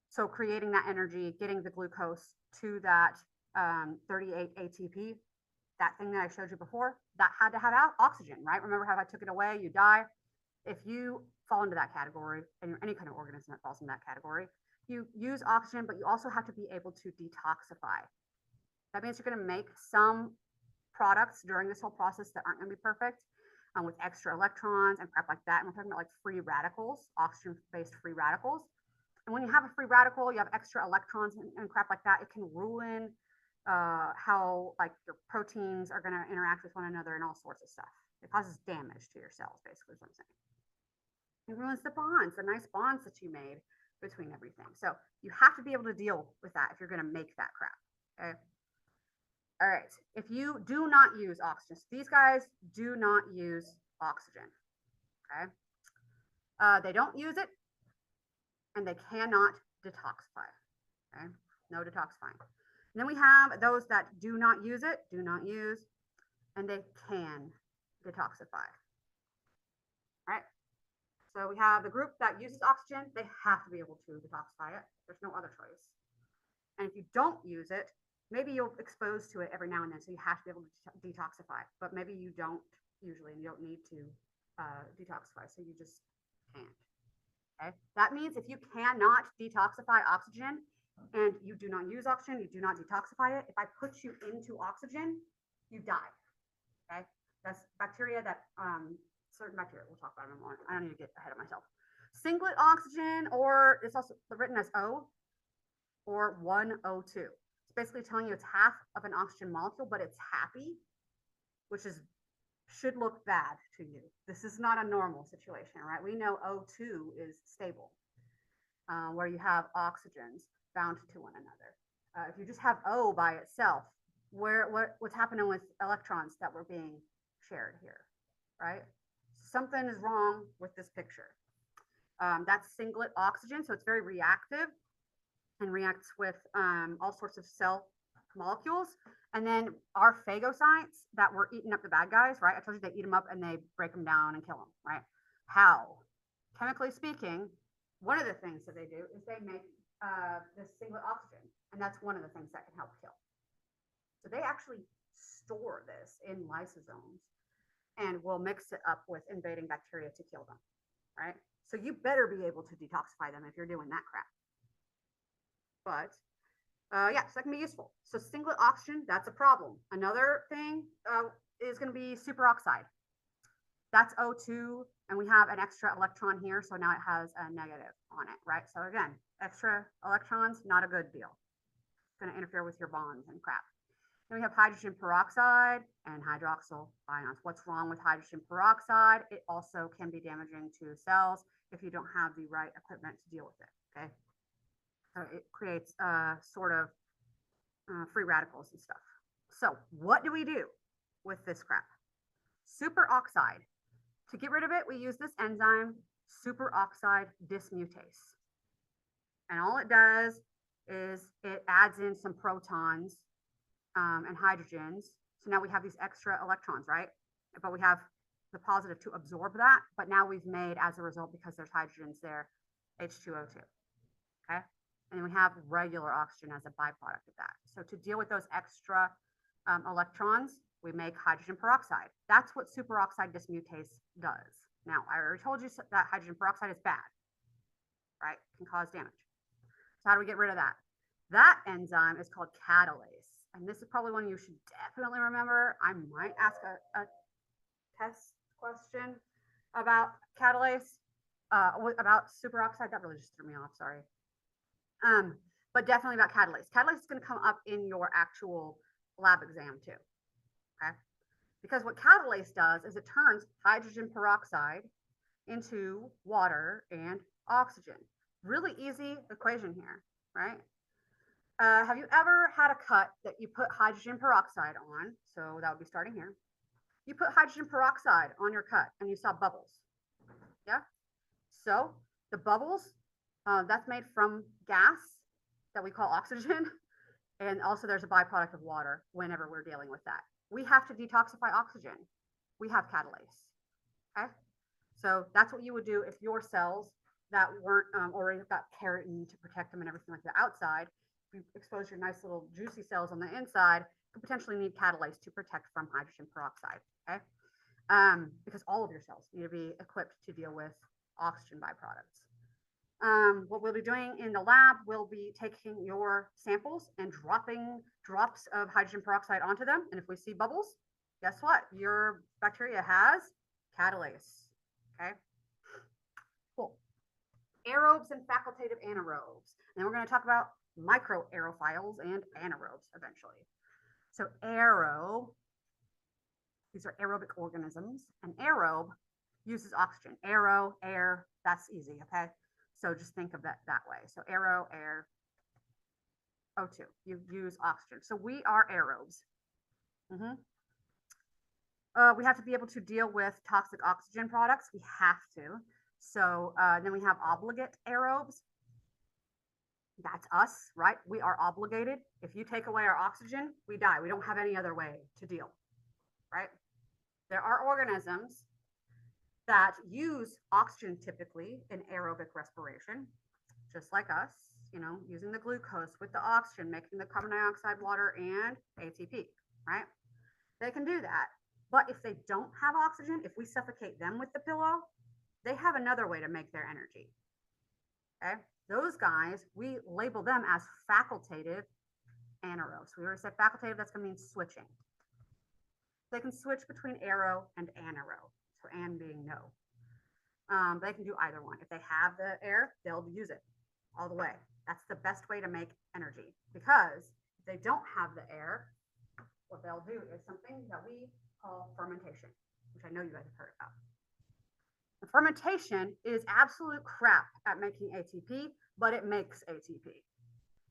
So creating that energy, getting the glucose to that 38 ATP, that thing that I showed you before, that had to have oxygen, right? Remember how if I took it away, you die? If you fall into that category, and you're any kind of organism that falls in that category, you use oxygen, but you also have to be able to detoxify. That means you're going to make some products during this whole process that aren't going to be perfect with extra electrons and crap like that. And we're talking about like free radicals, oxygen-based free radicals. And when you have a free radical, you have extra electrons and crap like that. It can ruin how like your proteins are going to interact with one another and all sorts of stuff. It causes damage to your cells, basically is what I'm saying. It ruins the bonds, the nice bonds that you made between everything. So you have to be able to deal with that if you're going to make that crap. Okay. All right. If you do not use oxygen, so these guys do not use oxygen. Okay. They don't use it, and they cannot detoxify. Okay. No detoxifying. And then we have those that do not use it, do not use, and they can detoxify. All right. So we have the group that uses oxygen, they have to be able to detoxify it. There's no other choice. And if you don't use it, maybe you're exposed to it every now and then, so you have to be able to detoxify. But maybe you don't usually, and you don't need to detoxify, so you just can't. Okay? That means if you cannot detoxify oxygen and you do not use oxygen, you do not detoxify it, if I put you into oxygen, you die. Okay? That's bacteria that certain bacteria. We'll talk about them more. I don't need to get ahead of myself. Singlet oxygen, or it's also written as O, or 1O2. It's basically telling you it's half of an oxygen molecule, but it's happy, which should look bad to you. This is not a normal situation, right? We know O2 is stable, where you have oxygens bound to one another. If you just have O by itself, what's happening with electrons that were being shared here, right? Something is wrong with this picture. That's singlet oxygen, so it's very reactive and reacts with all sorts of cell molecules. And then our phagocytes that were eating up the bad guys, right? I told you they eat them up and they break them down and kill them, right? How? Chemically speaking, one of the things that they do is they make this singlet oxygen, and that's one of the things that can help kill. So they actually store this in lysosomes and will mix it up with invading bacteria to kill them, right? So you better be able to detoxify them if you're doing that crap. But yeah, so that can be useful. So singlet oxygen, that's a problem. Another thing is going to be superoxide. that's O2, and we have an extra electron here, so now it has a negative on it, right? So again, extra electrons, not a good deal. It's going to interfere with your bonds and crap. Then we have hydrogen peroxide and hydroxyl ions. What's wrong with hydrogen peroxide? It also can be damaging to cells if you don't have the right equipment to deal with it, okay? So it creates sort of free radicals and stuff. So what do we do with this crap? Superoxide. To get rid of it, we use this enzyme, superoxide dismutase. And all it does is it adds in some protons and hydrogens. So now we have these extra electrons, right? But we have the positive to absorb that. But now we've made, as a result, because there's hydrogens there, H2O2. Okay. And we have regular oxygen as a byproduct of that. So to deal with those extra electrons, we make hydrogen peroxide. That's what superoxide dismutase does. Now, I already told you that hydrogen peroxide is bad, right? It can cause damage. So how do we get rid of that? That enzyme is called catalase. And this is probably one you should definitely remember. I might ask a test question about catalase, about superoxide. That really just threw me off, sorry. But definitely about catalase. Catalase is going to come up in your actual lab exam too, okay? Because what catalase does is it turns hydrogen peroxide into water and oxygen. Really easy equation here, right? Have you ever had a cut that you put hydrogen peroxide on? So that would be starting here. You put hydrogen peroxide on your cut and you saw bubbles. Yeah? So the bubbles, that's made from gas that we call oxygen. And also there's a byproduct of water whenever we're dealing with that. We have to detoxify oxygen. We have catalase. Okay? So that's what you would do if your cells that weren't already got keratin to protect them and everything like the outside, if you expose your nice little juicy cells on the inside, could potentially need catalase to protect from hydrogen peroxide, okay? Because all of your cells need to be equipped to deal with oxygen byproducts. What we'll be doing in the lab, we'll be taking your samples and dropping drops of hydrogen peroxide onto them. And if we see bubbles, guess what? Your bacteria has catalase, okay? Cool. Aerobes and facultative anaerobes. And then we're going to talk about microaerophiles and anaerobes eventually. So these are aerobic organisms. An aerobe uses oxygen. Aero, air, that's easy, okay? So just think of that way. So aero, air, O2, you use oxygen. So we are aerobes. We have to be able to deal with toxic oxygen products. We have to. So then we have obligate aerobes. That's us, right? We are obligated. If you take away our oxygen, we die. We don't have any other way to deal, right? There are organisms that use oxygen typically in aerobic respiration, just like us, you know, using the glucose with the oxygen, making the carbon dioxide, water, and ATP, right? They can do that. But if they don't have oxygen, if we suffocate them with the pillow, they have another way to make their energy, okay? Those guys, we label them as facultative anaerobes. We already said facultative, that's going to mean switching. They can switch between aero and anaerobe. So an being no. They can do either one. If they have the air, they'll use it all the way. That's the best way to make energy, because if they don't have the air, what they'll do is something that we call fermentation, which I know you guys have heard about. The fermentation is absolute crap at making ATP, but it makes ATP.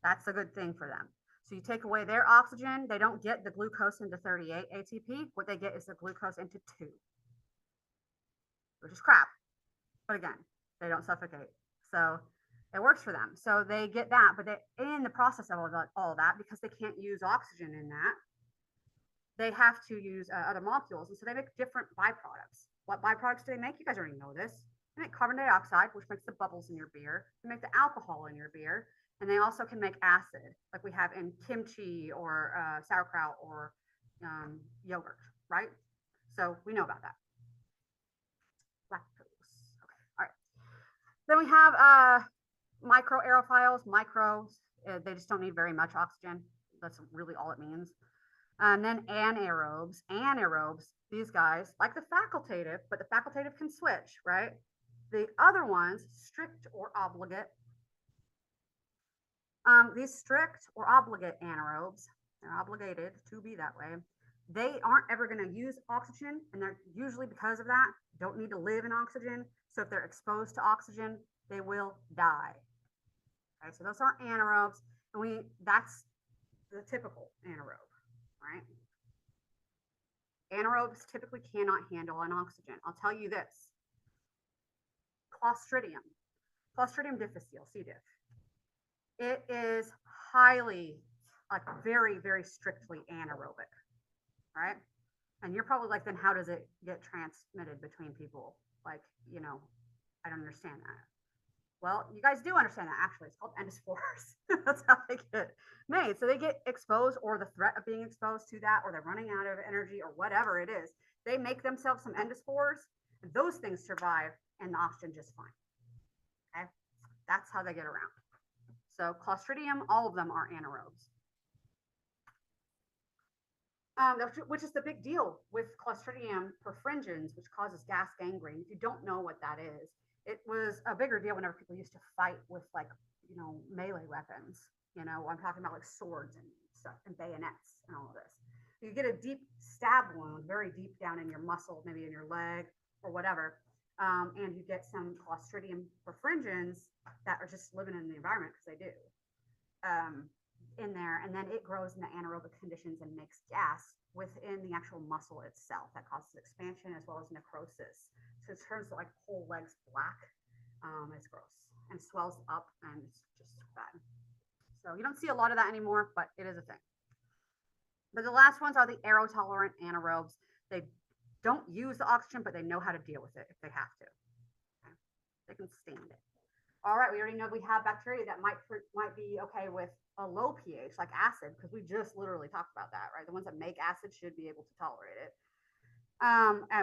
That's a good thing for them. So you take away their oxygen, they don't get the glucose into 38 ATP. What they get is the glucose into 2, which is crap. But again, they don't suffocate. So it works for them. So they get that, but they, in the process of all that, because they can't use oxygen in that, they have to use other molecules. And so they make different byproducts. What byproducts do they make? You guys already know this. They make carbon dioxide, which makes the bubbles in your beer. They make the alcohol in your beer. And they also can make acid, like we have in kimchi or sauerkraut or yogurt, right? So we know about that. Lactose. Okay, all right. Then we have microaerophiles. Micros, they just don't need very much oxygen. That's really all it means. And then anaerobes. Anaerobes, these guys, like the facultative, but the facultative can switch, right? The other ones, strict or obligate, these strict or obligate anaerobes, they're obligated to be that way. They aren't ever going to use oxygen, and they're usually because of that don't need to live in oxygen. So if they're exposed to oxygen, they will die. Okay, so those are anaerobes, and that's the typical anaerobe, right? Anaerobes typically cannot handle an oxygen. I'll tell you this: Clostridium difficile, C. diff. It is highly, like very, very strictly anaerobic, right? And you're probably like, then how does it get transmitted between people? Like, I don't understand that. Well, you guys do understand that actually. It's called endospores. That's how they get made. So they get exposed, or the threat of being exposed to that, or they're running out of energy, or whatever it is. They make themselves some endospores, and those things survive in the oxygen just fine. Okay, that's how they get around. So Clostridium, all of them are anaerobes. Which is the big deal with Clostridium perfringens, which causes gas gangrene. If you don't know what that is, it was a bigger deal whenever people used to fight with melee weapons. I'm talking about like swords and stuff and bayonets and all of this. You get a deep stab wound, very deep down in your muscle, maybe in your leg or whatever, and you get some Clostridium perfringens that are just living in the environment because they do. In there, and then it grows in the anaerobic conditions and makes gas within the actual muscle itself that causes expansion as well as necrosis. So it turns like whole legs black. It's gross and swells up, and it's just bad. So you don't see a lot of that anymore, but it is a thing. But the last ones are the aerotolerant anaerobes. They don't use the oxygen, but they know how to deal with it if they have to. Okay? They can stand it. All right, we already know we have bacteria that might be okay with a low pH, like acid, because we just literally talked about that, right? The ones that make acid should be able to tolerate it,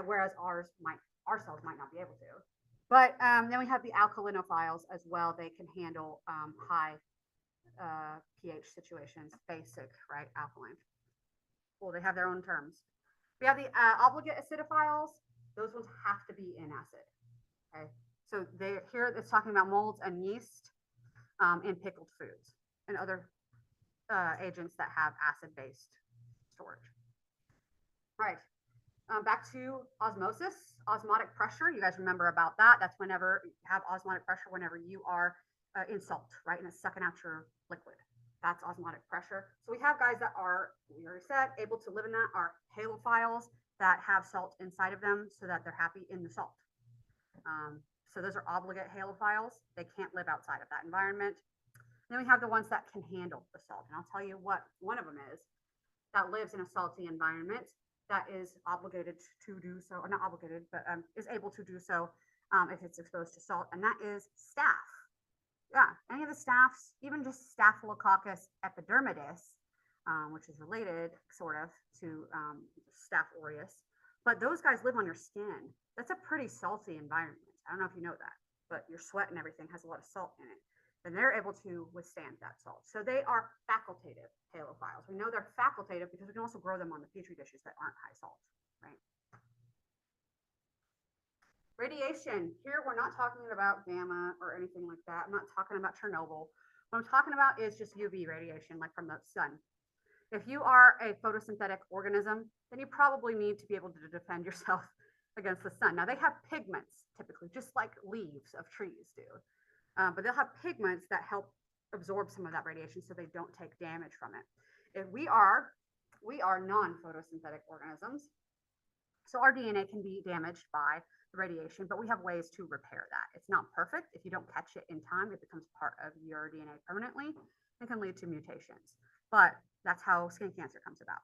whereas our cells might not be able to. But then we have the alkalinophiles as well. They can handle high pH situations, basic, right? Alkaline. Well, they have their own terms. We have the obligate acidophiles. Those ones have to be in acid. Okay. So here it's talking about molds and yeast in pickled foods and other agents that have acid-based storage. All right, back to osmosis, osmotic pressure. You guys remember about that. That's whenever you have osmotic pressure, whenever you are in salt, right? And it's sucking out your liquid. That's osmotic pressure. So we have guys that are, we already said, able to live in that, are halophiles that have salt inside of them so that they're happy in the salt. So those are obligate halophiles. They can't live outside of that environment. And then we have the ones that can handle the salt. And I'll tell you what one of them is that lives in a salty environment that is obligated to do so, or not obligated, but is able to do so if it's exposed to salt. And that is staph. Yeah, any of the staphs, even just Staphylococcus epidermidis, which is related sort of to Staph aureus. But those guys live on your skin. That's a pretty salty environment. I don't know if you know that, but your sweat and everything has a lot of salt in it. And they're able to withstand that salt. So they are facultative halophiles. We know they're facultative because we can also grow them on the petri dishes that aren't high salt, right? Radiation. Here we're not talking about gamma or anything like that. I'm not talking about Chernobyl. What I'm talking about is just UV radiation, like from the sun. If you are a photosynthetic organism, then you probably need to be able to defend yourself against the sun. Now they have pigments typically, just like leaves of trees do, but they'll have pigments that help absorb some of that radiation so they don't take damage from it. If we are non-photosynthetic organisms, so our DNA can be damaged by the radiation, but we have ways to repair that. It's not perfect. If you don't catch it in time, it becomes part of your DNA permanently and can lead to mutations. But that's how skin cancer comes about.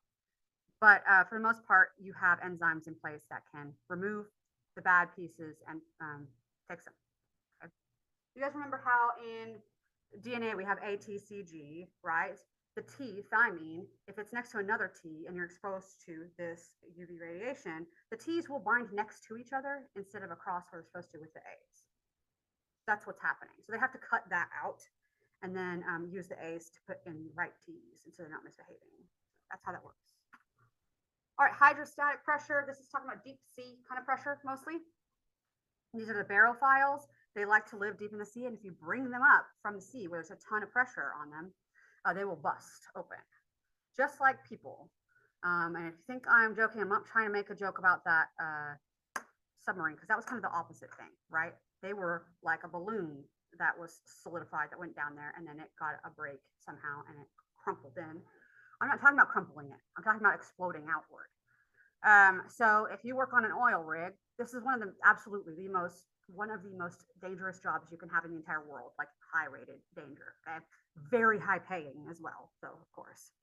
But for the most part, you have enzymes in place that can remove the bad pieces and fix them. Okay? You guys remember how in DNA we have ATCG, right? The T, thymine, if it's next to another T and you're exposed to this UV radiation, the T's will bind next to each other instead of across where they're supposed to with the A's. That's what's happening. So they have to cut that out and then use the A's to put in right T's, and so they're not misbehaving. That's how that works. hydrostatic pressure. This is talking about deep sea kind of pressure mostly. These are the barophiles. They like to live deep in the sea, and if you bring them up from the sea where there's a ton of pressure on them, they will bust open, just like people. And if you think I'm joking, I'm not trying to make a joke about that submarine, because that was kind of the opposite thing, right? They were like a balloon that was solidified that went down there, and then it got a break somehow and it crumpled in. I'm not talking about crumpling it. I'm talking about exploding outward. So if you work on an oil rig, this is one of the most dangerous jobs you can have in the entire world, like high rated danger. Okay, very high paying as well, though, of course.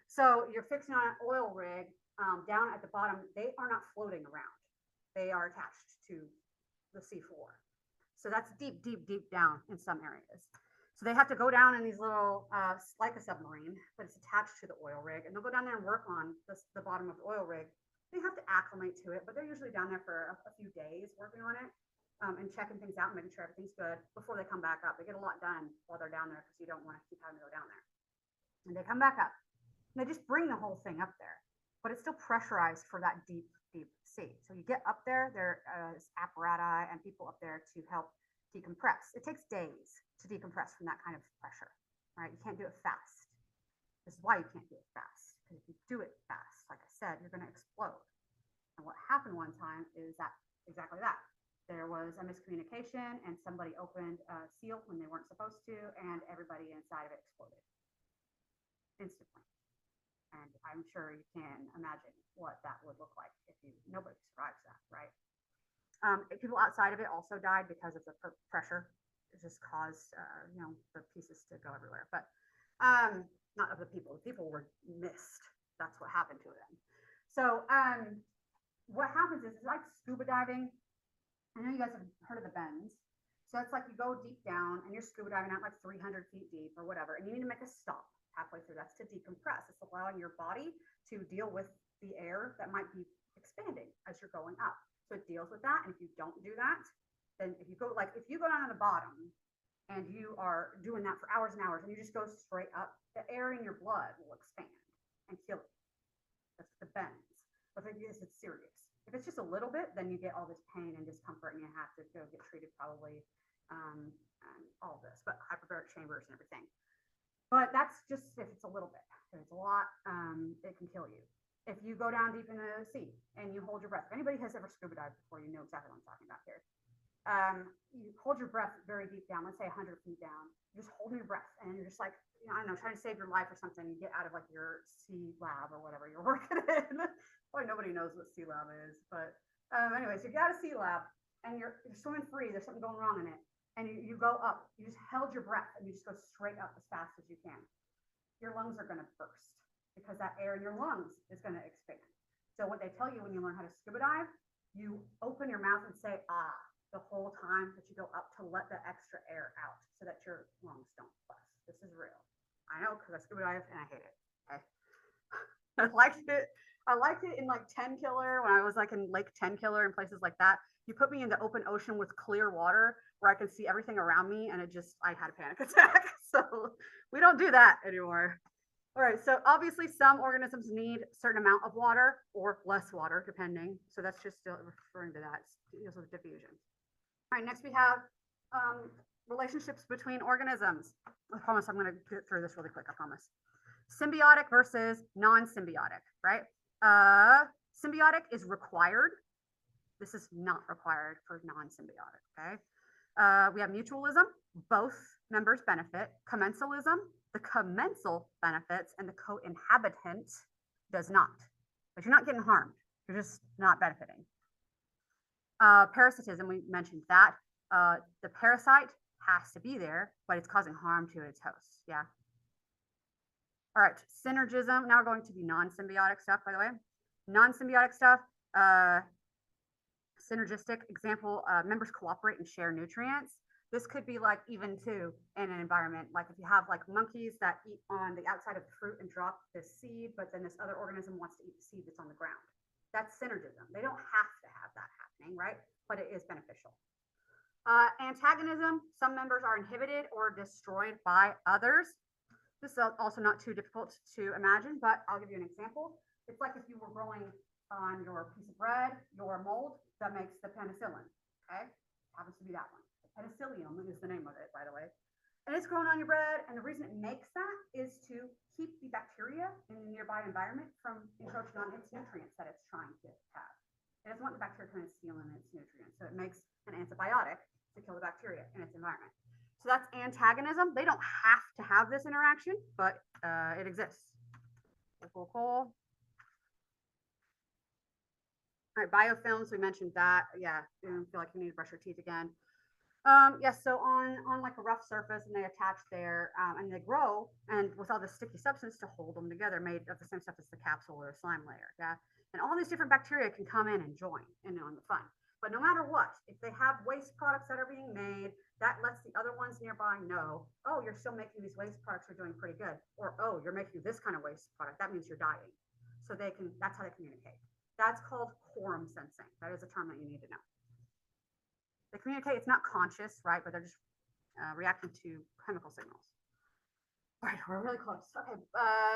So you're fixing on an oil rig. Down at the bottom, they are not floating around. They are attached to the seafloor. So that's deep, deep, deep down in some areas. So they have to go down in these little, like a submarine, but it's attached to the oil rig. And they'll go down there and work on the bottom of the oil rig. They have to acclimate to it, but they're usually down there for a few days working on it and checking things out and making sure everything's good before they come back up. They get a lot done while they're down there because you don't want to keep having to go down there. And they come back up. And they just bring the whole thing up there, but it's still pressurized for that deep, deep sea. So you get up there, there's apparatus and people up there to help decompress. It takes days to decompress from that kind of pressure, right? You can't do it fast. This is why you can't do it fast, because if you do it fast, like I said, you're going to explode. And what happened one time is that exactly that. There was a miscommunication and somebody opened a seal when they weren't supposed to, and everybody inside of it exploded instantly. And I'm sure you can imagine what that would look like if nobody survives that, right? People outside of it also died because of the pressure. It just caused, the pieces to go everywhere. But not of the people. The people were missed. That's what happened to them. So what happens is, it's like scuba diving. I know you guys have heard of the bends. So it's like you go deep down and you're scuba diving out like 300 feet deep or whatever, and you need to make a stop halfway through. That's to decompress. It's allowing your body to deal with the air that might be expanding as you're going up. So it deals with that. And if you don't do that, then if you go down to the bottom and you are doing that for hours and hours and you just go straight up, the air in your blood will expand and kill you. That's the bends. But if it's serious. If it's just a little bit, then you get all this pain and discomfort and you have to go get treated probably, and all this, but hyperbaric chambers and everything. But that's just if it's a little bit. If it's a lot, it can kill you. If you go down deep in the sea and you hold your breath, if anybody has ever scuba dived before, you know exactly what I'm talking about here. You hold your breath very deep down, let's say 100 feet down, you're just holding your breath and you're just like, I don't know, trying to save your life or something. You get out of like your sea lab or whatever you're working in. Probably nobody knows what sea lab is, but anyway, so you get out of sea lab and you're swimming free. There's something going wrong in it. And you go up, you just held your breath and you just go straight up as fast as you can. Your lungs are going to burst because that air in your lungs is going to expand. So what they tell you when you learn how to scuba dive, you open your mouth and say, ah, the whole time that you go up to let the extra air out so that your lungs don't bust. This is real. I know, because I scuba dive and I hate it. Okay. I liked it in like 10 Killer when I was like in Lake 10 Killer and places like that. You put me in the open ocean with clear water where I could see everything around me, and I had a panic attack. So we don't do that anymore. All right, so obviously some organisms need a certain amount of water or less water, depending. So that's just still referring to that. It deals with diffusion. All right, next we have relationships between organisms. I promise I'm going to get through this really quick, I promise. Symbiotic versus non-symbiotic, right? Symbiotic is required. This is not required for non-symbiotic, okay? We have mutualism, both members benefit. Commensalism, the commensal benefits and the co-inhabitant does not. But you're not getting harmed. You're just not benefiting. Parasitism, we mentioned that. The parasite has to be there, but it's causing harm to its host, yeah? All right, synergism. Now we're going to the non-symbiotic stuff, by the way. Non-symbiotic stuff, synergistic example, members cooperate and share nutrients. This could be like even too in an environment, like if you have like monkeys that eat on the outside of the fruit and drop this seed, but then this other organism wants to eat the seed that's on the ground. That's synergism. They don't have to have that happening, right? But it is beneficial. Antagonism, some members are inhibited or destroyed by others. This is also not too difficult to imagine, but I'll give you an example. It's like if you were growing on your piece of bread, your mold that makes the penicillin. Okay, happens to be that one. Penicillium is the name of it, by the way. And it's growing on your bread. And the reason it makes that is to keep the bacteria in the nearby environment from encroaching on its nutrients that it's trying to have. It doesn't want the bacteria trying to steal in its nutrients. So it makes an antibiotic to kill the bacteria in its environment. So that's antagonism. They don't have to have this interaction, but it exists. Cool, cool. All right, biofilms, we mentioned that. Yeah, you don't feel like you need to brush your teeth again. Yes, so on like a rough surface, and they attach there, and they grow, and with all this sticky substance to hold them together, made of the same stuff as the capsule or slime layer. Yeah, and all these different bacteria can come in and join in on the fun. But no matter what, if they have waste products that are being made, that lets the other ones nearby know, oh, you're still making these waste products, you're doing pretty good, or oh, you're making this kind of waste product, that means you're dying. So they can, that's how they communicate. That's called quorum sensing. That is a term that you need to know. They communicate, it's not conscious, right? But they're just reacting to chemical signals. All right, we're really close. Okay,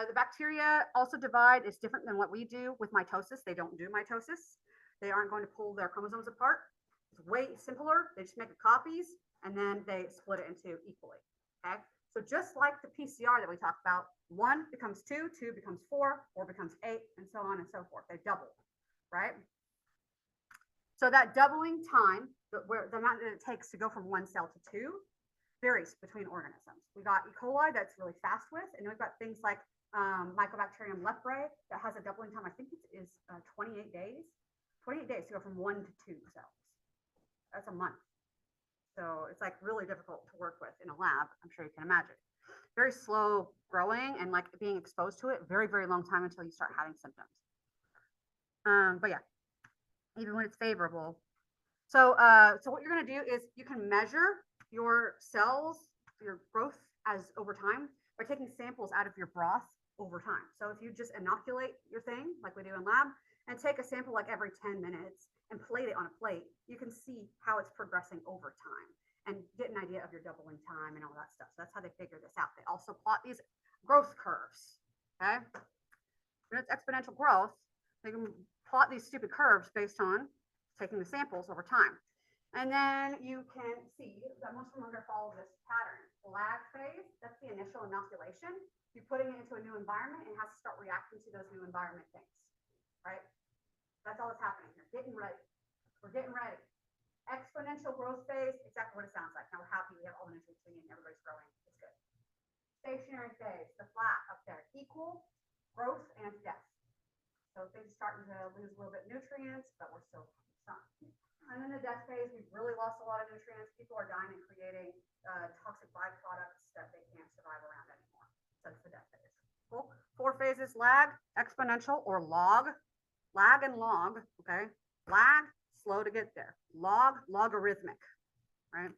the bacteria also divide. It's different than what we do with mitosis. They don't do mitosis. They aren't going to pull their chromosomes apart. It's way simpler. They just make copies, and then they split it into equally, okay? So just like the PCR that we talked about, 1 becomes 2, 2 becomes 4, 4 becomes 8, and so on and so forth. They double, right? So that doubling time, the amount that it takes to go from 1 cell to 2, varies between organisms. We got E. coli that's really fast with, and then we've got things like Mycobacterium leprae that has a doubling time. I think it is 28 days. 28 days to go from 1 to 2 cells. That's a month. So it's like really difficult to work with in a lab. I'm sure you can imagine. Very slow growing, and like being exposed to it, very, very long time until you start having symptoms. But yeah, even when it's favorable. So what you're going to do is you can measure your cells, your growth as over time by taking samples out of your broth over time. So if you just inoculate your thing like we do in lab and take a sample like every 10 minutes and plate it on a plate, you can see how it's progressing over time and get an idea of your doubling time and all that stuff. So that's how they figure this out. They also plot these growth curves. Okay, when it's exponential growth, they can plot these stupid curves based on taking the samples over time. And then you can see that most of them are going to follow this pattern. The lag phase, that's the initial inoculation. You're putting it into a new environment and it has to start reacting to those new environment things, right? That's all that's happening here. Getting ready. We're getting ready. Exponential growth phase, exactly what it sounds like. Now we're happy we have all the nutrients we need and everybody's growing. It's good. Stationary phase, the flat up there, equal growth and death. So things are starting to lose a little bit of nutrients, but we're still strong. And then the death phase, we've really lost a lot of nutrients. People are dying and creating toxic byproducts that they can't survive around anymore. So that's the death phase. Cool. 4 phases: lag, exponential, or log. Lag and log, okay? Lag, slow to get there. Log, logarithmic, right?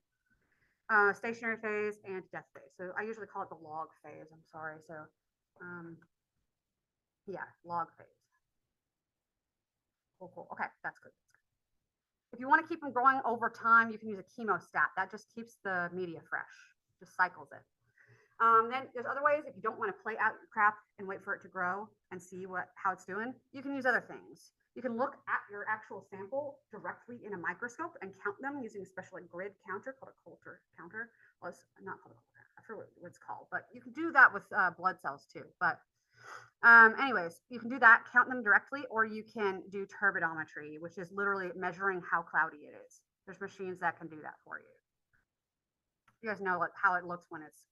Stationary phase and death phase. So I usually call it the log phase. I'm sorry. So, yeah, log phase. Cool, cool. Okay, that's good. If you want to keep them growing over time, you can use a chemostat. That just keeps the media fresh, just cycles it. Then there's other ways. If you don't want to play out your crap and wait for it to grow and see how it's doing, you can use other things. You can look at your actual sample directly in a microscope and count them using a special grid counter called a Coulter counter. Well, it's not called a Coulter. I forget what it's called, but you can do that with blood cells too. But anyways, you can do that, count them directly, or you can do turbidometry, which is literally measuring how cloudy it is. There's machines that can do that for you. You guys know how it looks when it's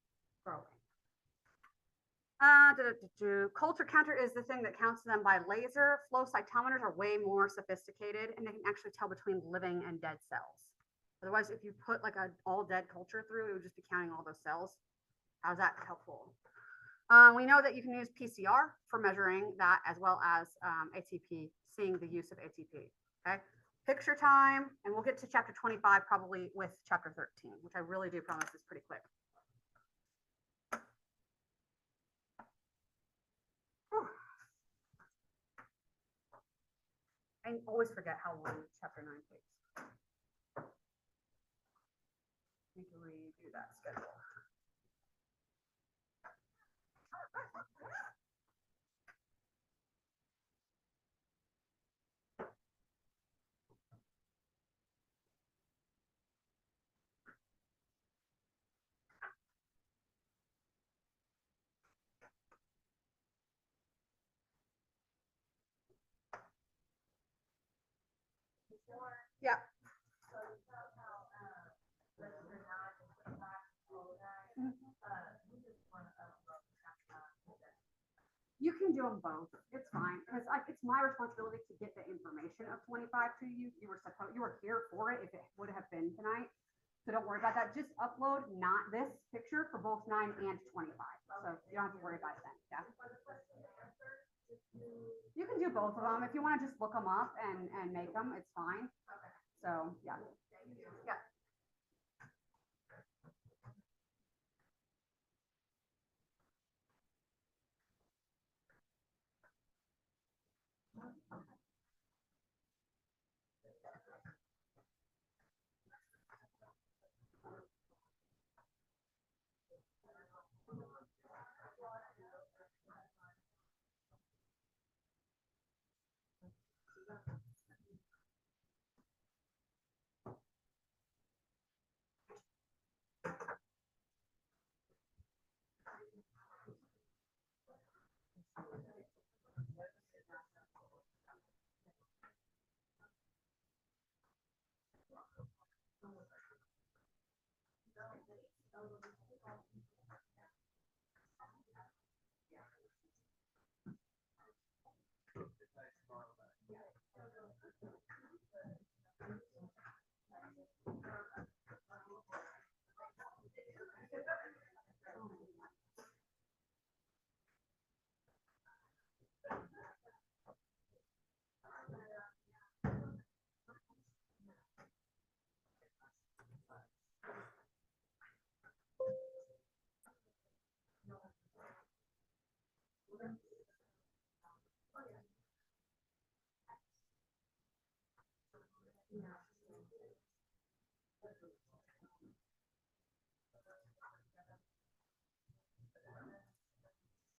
growing. Coulter counter is the thing that counts them by laser. Flow cytometers are way more sophisticated, and they can actually tell between living and dead cells. Otherwise, if you put like an all dead culture through, it would just be counting all those cells. How's that helpful? We know that you can use PCR for measuring that, as well as ATP, seeing the use of ATP. Okay, picture time, and we'll get to chapter 25 probably with chapter 13, which I really do promise is pretty quick. I always forget how long chapter 9 takes. Need to redo that schedule. Yeah. You can do them both. It's fine because it's my responsibility to get the information of 25 to you. You were here for it if it would have been tonight. So don't worry about that. Just upload not this picture for both 9 and 25. So you don't have to worry about it then. Yeah. You can do both of them. If you want to just look them up and make them, it's fine. So yeah. Yeah.